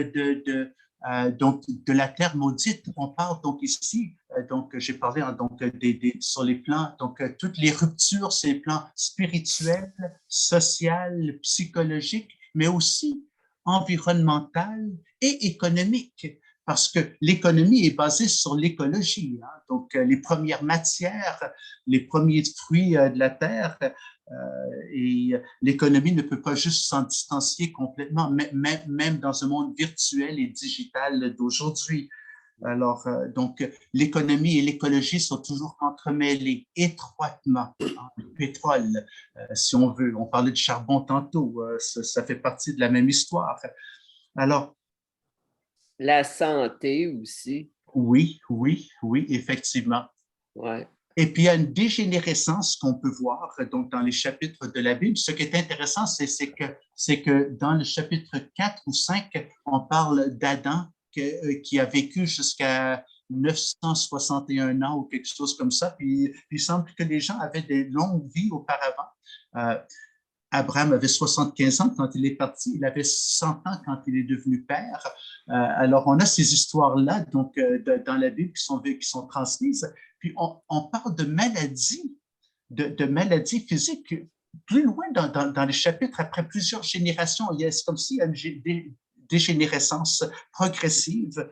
S1: donc de la terre maudite, on parle donc ici, donc j'ai parlé hein, donc sur les plans, donc toutes les ruptures, c'est les plans spirituels, social, psychologiques, mais aussi environnemental et économique, parce que l'économie est basée sur l'écologie. Hein, donc les premières matières, les premiers fruits de la terre. Et l'économie ne peut pas juste s'en distancier complètement, même dans un monde virtuel et digital d'aujourd'hui. Alors, donc, l'économie et l'écologie sont toujours entremêlées étroitement. Hein, le pétrole, si on veut, on parlait de charbon tantôt, ça fait partie de la même histoire. Alors,
S2: La santé aussi.
S1: oui, effectivement.
S2: Ouais.
S1: Et puis, il y a une dégénérescence qu'on peut voir donc, dans les chapitres de la Bible. Ce qui est intéressant, c'est que dans le chapitre 4 ou 5, on parle d'Adam qui a vécu jusqu'à 961 ans ou quelque chose comme ça. Puis, il semble que les gens avaient des longues vies auparavant. Abraham avait 75 ans quand il est parti, il avait 100 ans quand il est devenu père. Alors, on a ces histoires-là donc, dans la Bible qui sont transmises. Puis, on parle de maladies, de maladies physiques. Plus loin dans les chapitres, après plusieurs générations, c'est comme s'il y a une dégénérescence progressive,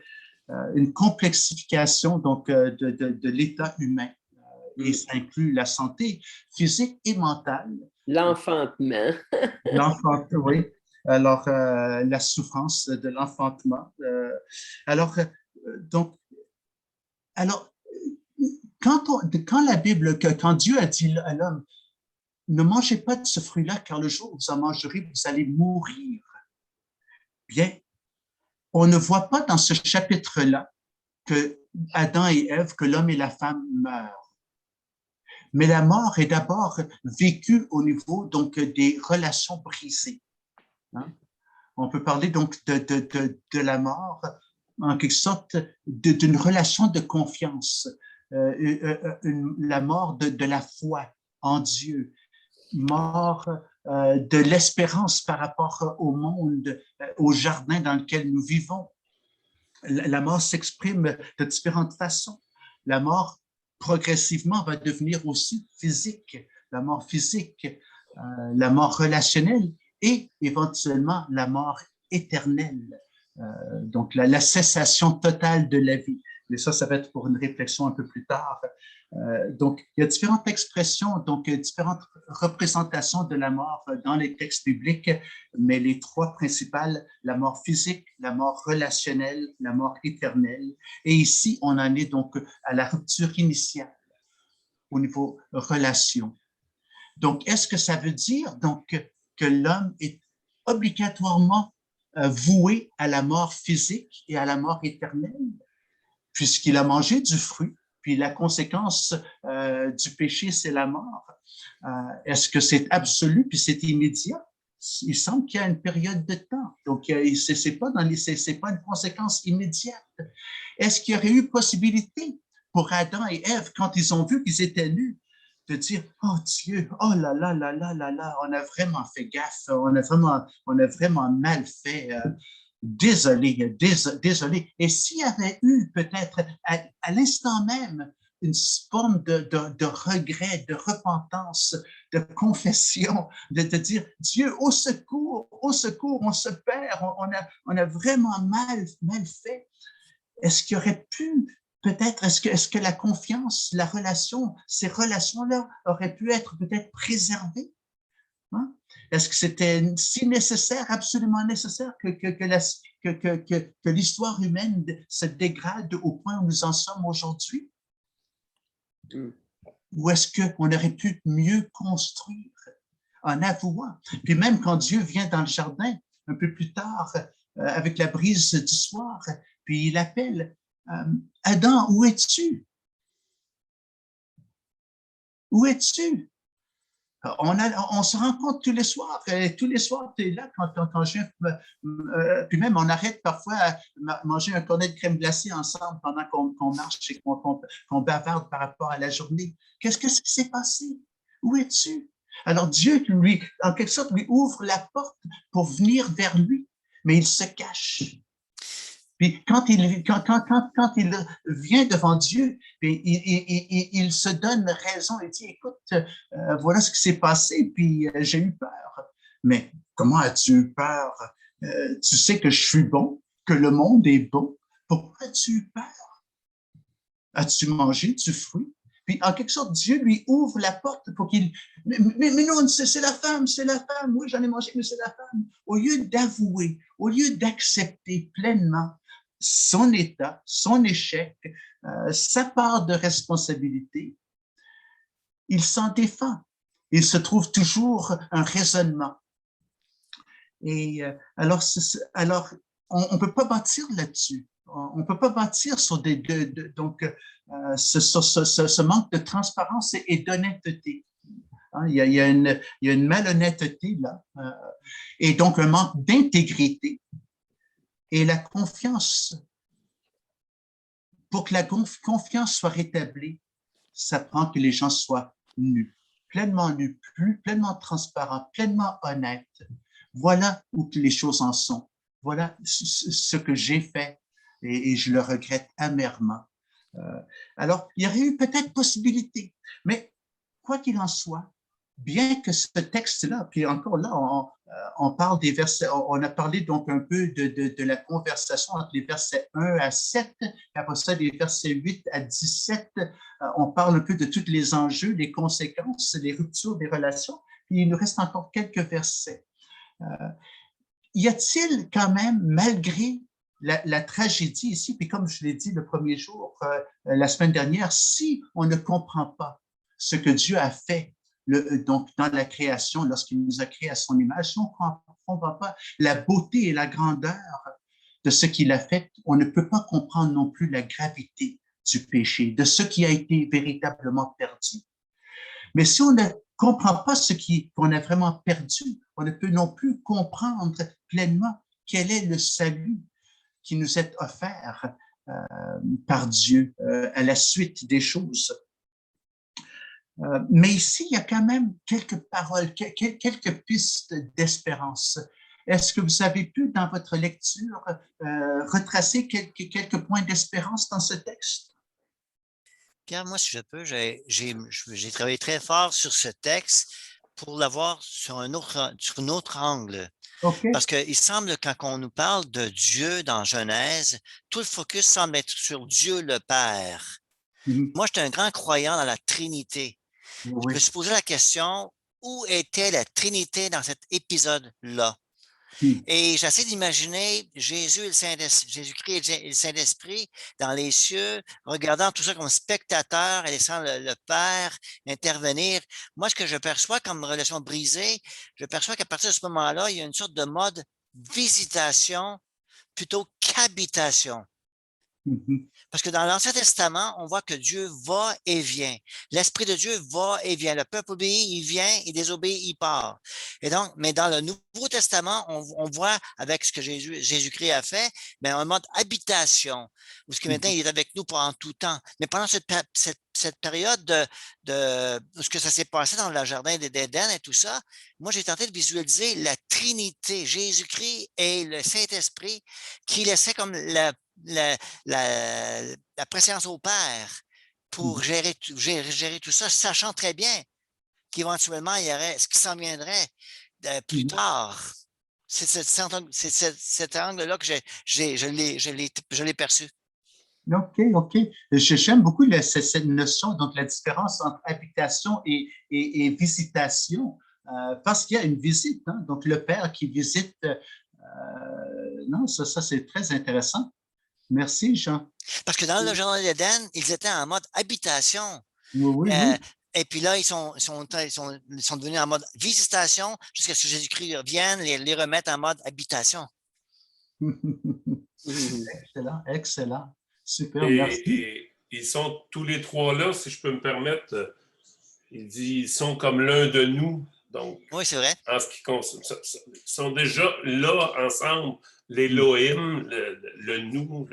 S1: une complexification donc, de l'état humain. Et ça inclut la santé physique et mentale.
S2: L'enfantement.
S1: L'enfantement, oui. Alors, la souffrance de l'enfantement. Alors, donc, alors, quand la Bible, quand Dieu a dit à l'homme, ne mangez pas de ce fruit-là, car le jour où vous en mangerez, vous allez mourir. Bien, on ne voit pas dans ce chapitre-là que Adam et Ève, que l'homme et la femme meurent. Mais la mort est d'abord vécue au niveau donc des relations brisées. Hein? On peut parler donc de la mort en quelque sorte d'une relation de confiance, la mort de la foi en Dieu, mort de l'espérance par rapport au monde, au jardin dans lequel nous vivons. La mort s'exprime de différentes façons. La mort progressivement va devenir aussi physique, la mort physique, la mort relationnelle et éventuellement la mort éternelle, donc la cessation totale de la vie. Mais ça va être pour une réflexion un peu plus tard. Donc, il y a différentes expressions, donc différentes représentations de la mort dans les textes bibliques, mais les trois principales, la mort physique, la mort relationnelle, la mort éternelle. Et ici, on en est donc à la rupture initiale au niveau relation. Donc, est-ce que ça veut dire donc que l'homme est obligatoirement voué à la mort physique et à la mort éternelle, puisqu'il a mangé du fruit? Puis la conséquence du péché, c'est la mort. Est-ce que c'est absolu puis c'est immédiat? Il semble qu'il y a une période de temps. Donc, c'est pas une conséquence immédiate. Est-ce qu'il y aurait eu possibilité pour Adam et Ève, quand ils ont vu qu'ils étaient nus, de dire, oh Dieu, oh là là là là là là, on a vraiment fait gaffe, on a vraiment mal fait. Désolé, désolé. Et s'il y avait eu peut-être à l'instant même une forme de regret, de repentance, de confession, de dire, Dieu, au secours, on se perd, on a vraiment mal fait. Est-ce qu'il y aurait pu, peut-être, est-ce que la confiance, la relation, ces relations-là auraient pu être peut-être préservées? Hein? Est-ce que c'était si nécessaire, absolument nécessaire que l'histoire humaine se dégrade au point où nous en sommes aujourd'hui? Ou est-ce qu'on aurait pu mieux construire en avouant? Puis même quand Dieu vient dans le jardin, un peu plus tard, avec la brise du soir, puis il appelle, Adam, où es-tu? Où es-tu? On se rencontre tous les soirs. Tous les soirs, tu es là quand je viens. Puis même, on arrête parfois à manger un cornet de crème glacée ensemble pendant qu'on marche et qu'on bavarde par rapport à la journée. Qu'est-ce que s'est passé? Où es-tu? Alors Dieu, lui, en quelque sorte, lui ouvre la porte pour venir vers lui, mais il se cache. Puis quand il vient devant Dieu, il se donne raison et dit, écoute, voilà ce qui s'est passé, puis j'ai eu peur. Mais comment as-tu eu peur? Tu sais que je suis bon, que le monde est bon. Pourquoi as-tu eu peur? As-tu mangé du fruit? Puis en quelque sorte, Dieu lui ouvre la porte pour qu'il... Mais non, c'est la femme, oui, j'en ai mangé, mais c'est la femme. Au lieu d'avouer, au lieu d'accepter pleinement son état, son échec, sa part de responsabilité, il s'en défend. Il se trouve toujours un raisonnement. Et alors on ne peut pas bâtir là-dessus. On ne peut pas bâtir sur ce manque de transparence et d'honnêteté. Hein, il y a une malhonnêteté là, et donc un manque d'intégrité. Et la confiance, pour que la confiance soit rétablie, ça prend que les gens soient nus, pleinement transparents, pleinement honnêtes. Voilà où les choses en sont. Voilà ce que j'ai fait et je le regrette amèrement. Alors, il y aurait eu peut-être possibilité, mais quoi qu'il en soit, bien que ce texte-là, puis encore là, on parle des versets, on a parlé donc un peu de la conversation entre les versets 1 à 7, et après ça, les versets 8 à 17, on parle un peu de tous les enjeux, les conséquences, les ruptures des relations, puis il nous reste encore quelques versets. Y a-t-il quand même, malgré la tragédie ici, puis comme je l'ai dit le premier jour, la semaine dernière, si on ne comprend pas ce que Dieu a fait donc dans la création, lorsqu'il nous a créés à son image, si on ne comprend pas la beauté et la grandeur de ce qu'il a fait, on ne peut pas comprendre non plus la gravité du péché, de ce qui a été véritablement perdu. Mais si on ne comprend pas ce qu'on a vraiment perdu, on ne peut non plus comprendre pleinement quel est le salut qui nous est offert par Dieu à la suite des choses. Mais ici, il y a quand même quelques paroles, quelques pistes d'espérance. Est-ce que vous avez pu, dans votre lecture, retracer quelques points d'espérance dans ce texte?
S6: Pierre, moi, si je peux, j'ai travaillé très fort sur ce texte pour l'avoir sur un autre angle.
S1: Okay.
S6: Parce qu'il semble, quand on nous parle de Dieu dans Genèse, tout le focus semble être sur Dieu le Père. Moi, j'étais un grand croyant dans la Trinité. Oui. Je me suis posé la question, où était la Trinité dans cet épisode-là? Et j'essaie d'imaginer Jésus-Christ et le Saint-Esprit dans les cieux, regardant tout ça comme spectateur et laissant le Père intervenir. Moi, ce que je perçois comme relation brisée, je perçois qu'à partir de ce moment-là, il y a une sorte de mode visitation plutôt qu'habitation.
S1: Mhm.
S6: Parce que dans l'Ancien Testament, on voit que Dieu va et vient. L'Esprit de Dieu va et vient. Le peuple obéit, il vient, il désobéit, il part. Et donc, mais dans le Nouveau Testament, on voit avec ce que Jésus-Christ a fait, mais en mode habitation, où ce que maintenant il est avec nous pendant tout temps. Mais pendant cette période où ce que ça s'est passé dans le jardin d'Éden et tout ça, moi j'ai tenté de visualiser la Trinité, Jésus-Christ et le Saint-Esprit, qui laissait comme la, la présence au Père pour gérer tout ça, sachant très bien qu'éventuellement, il y aurait ce qui s'en viendrait plus tard. C'est cet angle-là que je l'ai perçu.
S1: OK, OK. J'aime beaucoup cette notion, donc la différence entre habitation et visitation, parce qu'il y a une visite, hein, donc le Père qui visite. Non, ça c'est très intéressant. Merci, Jean.
S6: Parce que dans le jardin d'Éden, ils étaient en mode habitation.
S1: Oui, oui, oui.
S6: Et puis là, ils sont devenus en mode visitation jusqu'à ce que Jésus-Christ vienne les remettre en mode habitation.
S1: Excellent, excellent. Super,
S4: Et,
S1: merci.
S4: et ils sont tous les trois là, si je peux me permettre. Il dit, ils sont comme l'un de nous. Donc,
S6: oui, c'est vrai.
S4: En ce qui concerne, ils sont déjà là ensemble, l'Élohim, le nous.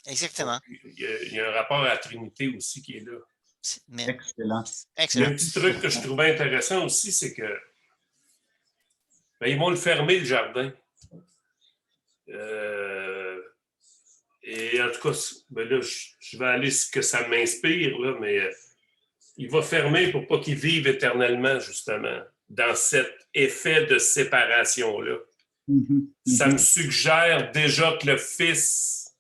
S6: Exactement.
S4: Il y a un rapport à la Trinité aussi qui est là.
S1: Excellent.
S4: Il y a un petit truc que je trouvais intéressant aussi, c'est que ils vont le fermer, le jardin. Et en tout cas, là, je vais aller ce que ça m'inspire, là, mais il va fermer pour pas qu'ils vivent éternellement, justement, dans cet effet de séparation-là. Ça me suggère déjà que le Fils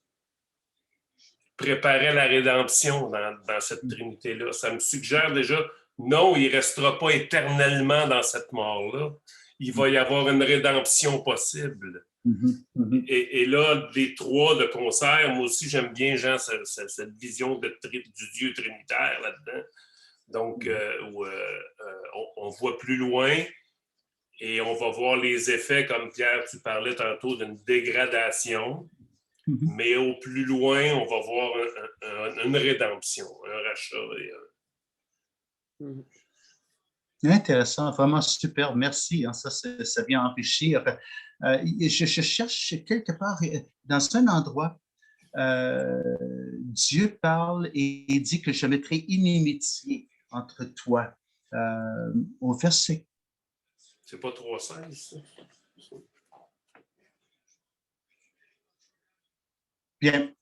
S4: préparait la rédemption dans cette Trinité-là. Ça me suggère déjà, non, il ne restera pas éternellement dans cette mort-là. Il va y avoir une rédemption possible. Et là, les trois de concert, moi aussi, j'aime bien, Jean, cette vision du Dieu trinitaire là-dedans. Donc, où on voit plus loin et on va voir les effets, comme Pierre, tu parlais tantôt, d'une dégradation. Mais au plus loin, on va voir une rédemption, un rachat.
S1: Intéressant, vraiment super, merci. Hein, ça vient enrichir. Je cherche quelque part, dans un endroit, Dieu parle et dit que je mettrai inimitié entre toi. Au verset.
S4: C'est pas 3,16, ça?
S1: Bien,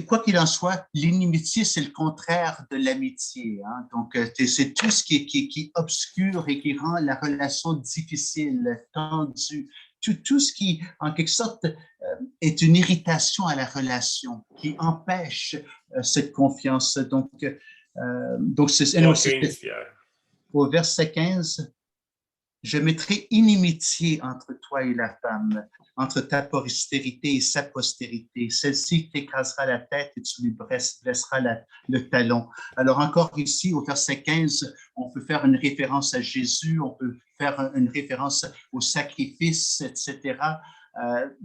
S1: quoi qu'il en soit, l'inimitié, c'est le contraire de l'amitié. Hein? Donc, c'est tout ce qui obscure et qui rend la relation difficile, tendue. Tout ce qui, en quelque sorte, est une irritation à la relation, qui empêche cette confiance. Donc c'est au verset 15. Je mettrai inimitié entre toi et la femme, entre ta postérité et sa postérité. Celle-ci t'écrasera la tête et tu lui blesseras le talon. Alors encore ici, au verset 15, on peut faire une référence à Jésus, on peut faire une référence au sacrifice, etc.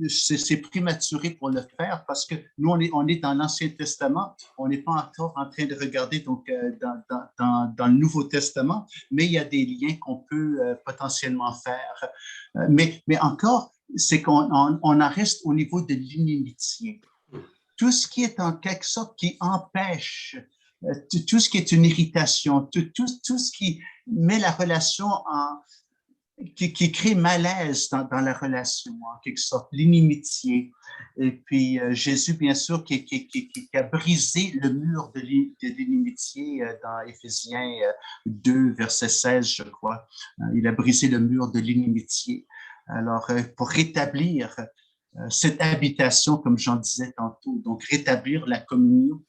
S1: C'est prématuré pour le faire parce que nous, on est dans l'Ancien Testament, on n'est pas encore en train de regarder donc, dans le Nouveau Testament, mais il y a des liens qu'on peut potentiellement faire. Mais encore, c'est qu'on en reste au niveau de l'inimitié. Tout ce qui est en quelque sorte qui empêche, tout ce qui est une irritation, tout ce qui met la relation qui crée malaise dans la relation, en quelque sorte, l'inimitié. Et puis, Jésus, bien sûr, qui a brisé le mur de l'inimitié dans Éphésiens 2, verset 16, je crois. Il a brisé le mur de l'inimitié. Alors, pour rétablir cette habitation, comme j'en disais tantôt, donc rétablir la communion.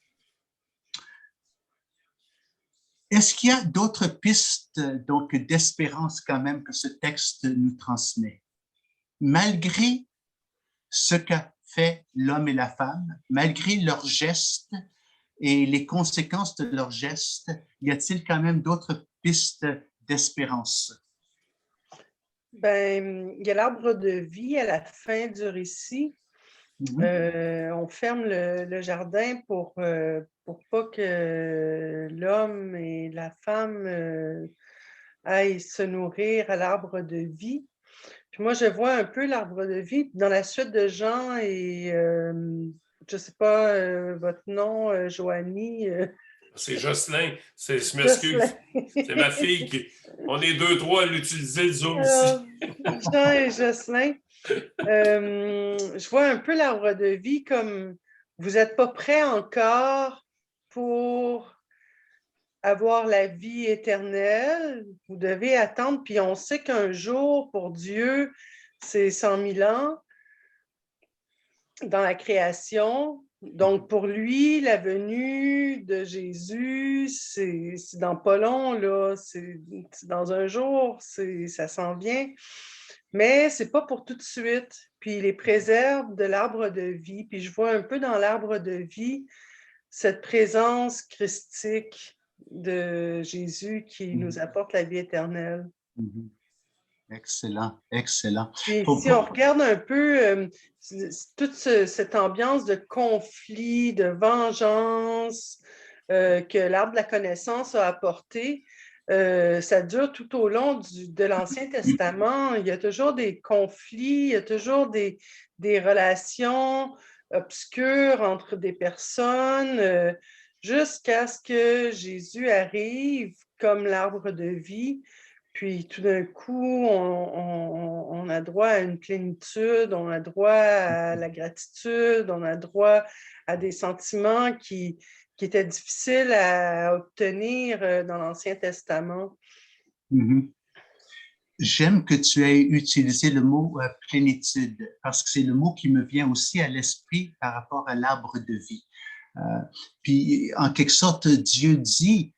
S1: Est-ce qu'il y a d'autres pistes donc d'espérance quand même que ce texte nous transmet? Malgré ce qu'a fait l'homme et la femme, malgré leurs gestes et les conséquences de leurs gestes, y a-t-il quand même d'autres pistes d'espérance?
S5: Ben, il y a l'arbre de vie à la fin du récit. On ferme le jardin pour pas que l'homme et la femme aillent se nourrir à l'arbre de vie. Puis moi, je vois un peu l'arbre de vie dans la suite de Jean et je sais pas votre nom, Joanie.
S4: C'est Jocelyn. Je m'excuse. C'est ma fille qui. On est 2-3 à l'utiliser le Zoom ici.
S5: Jean et Jocelyn. Je vois un peu l'arbre de vie comme vous n'êtes pas prêt encore pour avoir la vie éternelle. Vous devez attendre, puis on sait qu'un jour, pour Dieu, c'est 100 000 ans dans la création. Donc, pour lui, la venue de Jésus, c'est dans pas long, là, c'est dans un jour, ça s'en vient. Mais c'est pas pour tout de suite. Puis il les préserve de l'arbre de vie. Puis je vois un peu dans l'arbre de vie cette présence christique de Jésus qui nous apporte la vie éternelle.
S1: Excellent, excellent.
S5: Puis si on regarde un peu toute cette ambiance de conflit, de vengeance que l'arbre de la connaissance a apporté, ça dure tout au long de l'Ancien Testament. Il y a toujours des conflits, il y a toujours des relations obscures entre des personnes jusqu'à ce que Jésus arrive comme l'arbre de vie. Puis tout d'un coup, on a droit à une plénitude, on a droit à la gratitude, on a droit à des sentiments qui étaient difficiles à obtenir dans l'Ancien Testament.
S1: J'aime que tu aies utilisé le mot plénitude, parce que c'est le mot qui me vient aussi à l'esprit par rapport à l'arbre de vie. Puis, en quelque sorte, Dieu dit,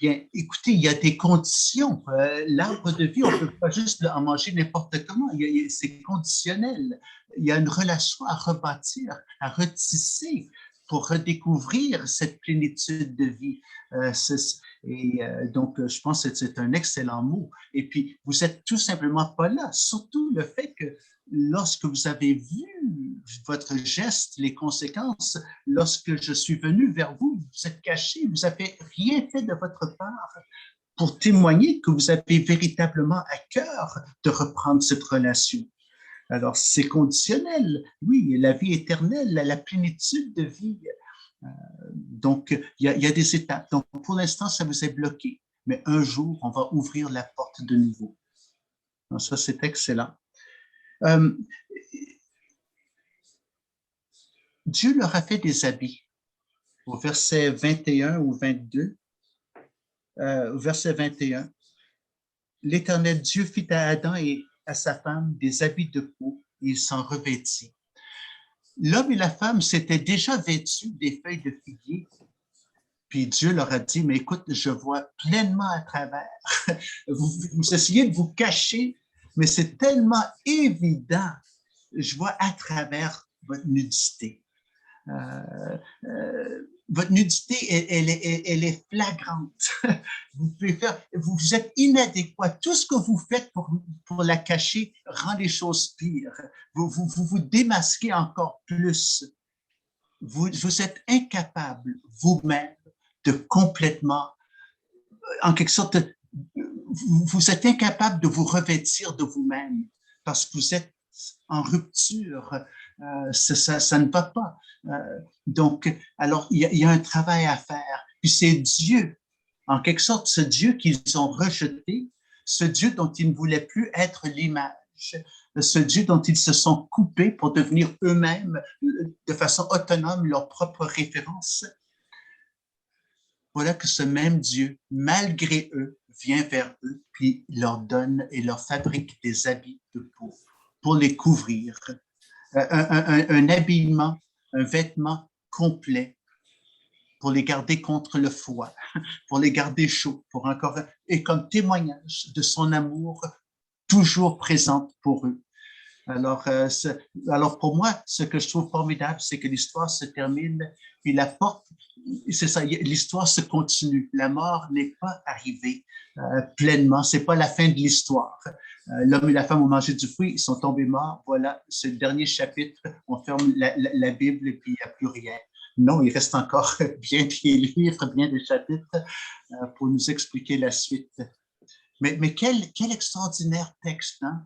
S1: bien, écoutez, il y a des conditions. L'arbre de vie, on ne peut pas juste en manger n'importe comment. C'est conditionnel. Il y a une relation à rebâtir, à retisser pour redécouvrir cette plénitude de vie. Donc, je pense que c'est un excellent mot. Et puis, vous n'êtes tout simplement pas là. Surtout le fait que lorsque vous avez vu votre geste, les conséquences, lorsque je suis venu vers vous, vous êtes caché, vous n'avez rien fait de votre part pour témoigner que vous avez véritablement à cœur de reprendre cette relation. Alors, c'est conditionnel, oui, la vie éternelle, la plénitude de vie. Donc, il y a des étapes. Donc, pour l'instant, ça vous est bloqué, mais un jour, on va ouvrir la porte de nouveau. Donc, ça, c'est excellent. Dieu leur a fait des habits. Au verset 21 ou 22, au verset 21, l'Éternel Dieu fit à Adam et à sa femme des habits de peau, et il s'en revêtit. L'homme et la femme s'étaient déjà vêtus des feuilles de figuier, puis Dieu leur a dit, mais écoute, je vois pleinement à travers. Vous essayez de vous cacher, mais c'est tellement évident. Je vois à travers votre nudité. Votre nudité, elle est flagrante. Vous êtes inadéquat. Tout ce que vous faites pour la cacher rend les choses pires. Vous démasquez encore plus. Vous êtes incapable vous-même de complètement, en quelque sorte, vous êtes incapable de vous revêtir de vous-même parce que vous êtes en rupture. Ça ne va pas. Donc, alors, il y a un travail à faire. Puis c'est Dieu, en quelque sorte, ce Dieu qu'ils ont rejeté, ce Dieu dont ils ne voulaient plus être l'image, ce Dieu dont ils se sont coupés pour devenir eux-mêmes, de façon autonome, leur propre référence. Voilà que ce même Dieu, malgré eux, vient vers eux, puis leur donne et leur fabrique des habits de peau pour les couvrir. Un habillement, un vêtement complet pour les garder contre le froid, pour les garder chauds, et comme témoignage de son amour toujours présent pour eux. Alors pour moi, ce que je trouve formidable, c'est que l'histoire se termine, puis la porte, c'est ça, l'histoire se continue. La mort n'est pas arrivée pleinement, c'est pas la fin de l'histoire. L'homme et la femme ont mangé du fruit, ils sont tombés morts. Voilà, c'est le dernier chapitre. On ferme la Bible et puis il n'y a plus rien. Non, il reste encore bien des livres, bien des chapitres pour nous expliquer la suite. Mais quel extraordinaire texte, hein?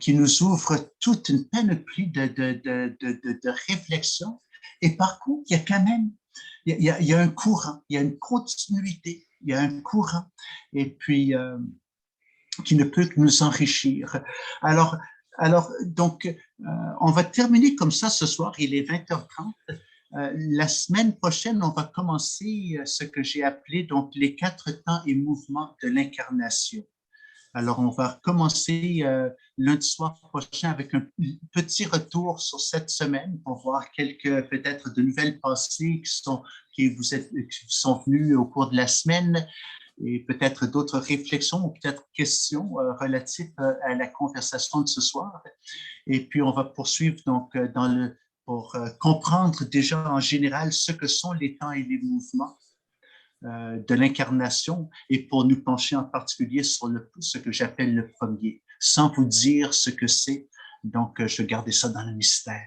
S1: Qui nous ouvre toute une panoplie de réflexions. Et par contre, il y a quand même, il y a un courant, il y a une continuité, il y a un courant, et puis qui ne peut que nous enrichir. Alors donc, on va terminer comme ça ce soir, il est 20h30. La semaine prochaine, on va commencer ce que j'ai appelé donc les 4 temps et mouvements de l'incarnation. Alors, on va commencer lundi soir prochain avec un petit retour sur cette semaine pour voir quelques peut-être de nouvelles pensées qui vous sont venues au cours de la semaine et peut-être d'autres réflexions ou peut-être questions relatives à la conversation de ce soir. Et puis, on va poursuivre donc pour comprendre déjà en général ce que sont les temps et les mouvements de l'incarnation et pour nous pencher en particulier sur ce que j'appelle le premier, sans vous dire ce que c'est. Donc, je vais garder ça dans le mystère.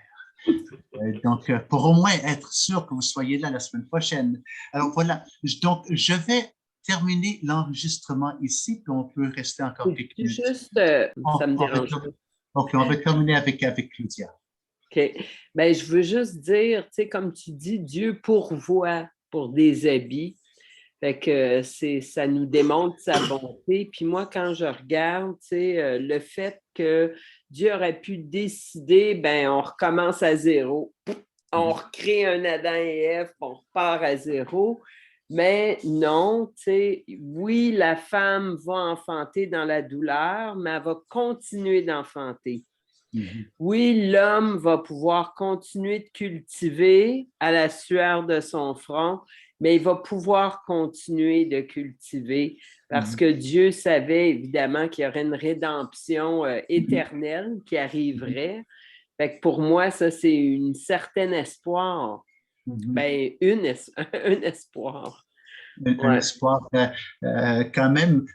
S1: Donc, pour au moins être sûr que vous soyez là la semaine prochaine. Alors voilà, donc je vais terminer l'enregistrement ici, puis on peut rester encore quelques minutes.
S2: Juste, ça me dérange.
S1: OK, on va terminer avec Claudia.
S2: OK. Bien, je veux juste dire, tu sais, comme tu dis, Dieu pourvoit pour des habits. Fait que ça nous démontre sa bonté. Puis moi, quand je regarde, tu sais, le fait que Dieu aurait pu décider, ben on recommence à zéro. On recrée un Adam et Ève, on repart à zéro. Mais non, tu sais, oui, la femme va enfanter dans la douleur, mais elle va continuer d'enfanter. Oui, l'homme va pouvoir continuer de cultiver à la sueur de son front, mais il va pouvoir continuer de cultiver parce que Dieu savait évidemment qu'il y aurait une rédemption éternelle qui arriverait. Fait que pour moi, ça, c'est un certain espoir. Ben, un espoir.
S1: Un espoir quand même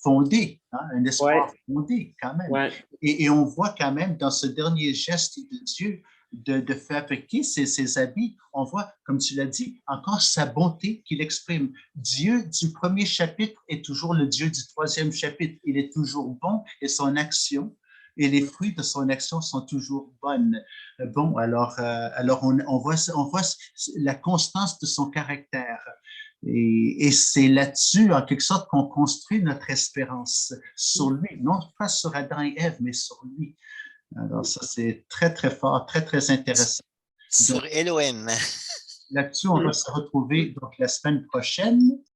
S1: fondé, hein, un espoir fondé quand même.
S2: Ouais.
S1: Et on voit quand même dans ce dernier geste de Dieu de fabriquer ses habits, on voit, comme tu l'as dit, encore sa bonté qu'il exprime. Dieu du premier chapitre est toujours le Dieu du troisième chapitre. Il est toujours bon et son action et les fruits de son action sont toujours bonnes. Bon, alors on voit la constance de son caractère. Et c'est là-dessus, en quelque sorte, qu'on construit notre espérance sur lui, non pas sur Adam et Ève, mais sur lui. Alors ça, c'est très, très fort, très, très intéressant.
S6: Sur Elohim.
S1: Là-dessus, on va se retrouver donc la semaine prochaine.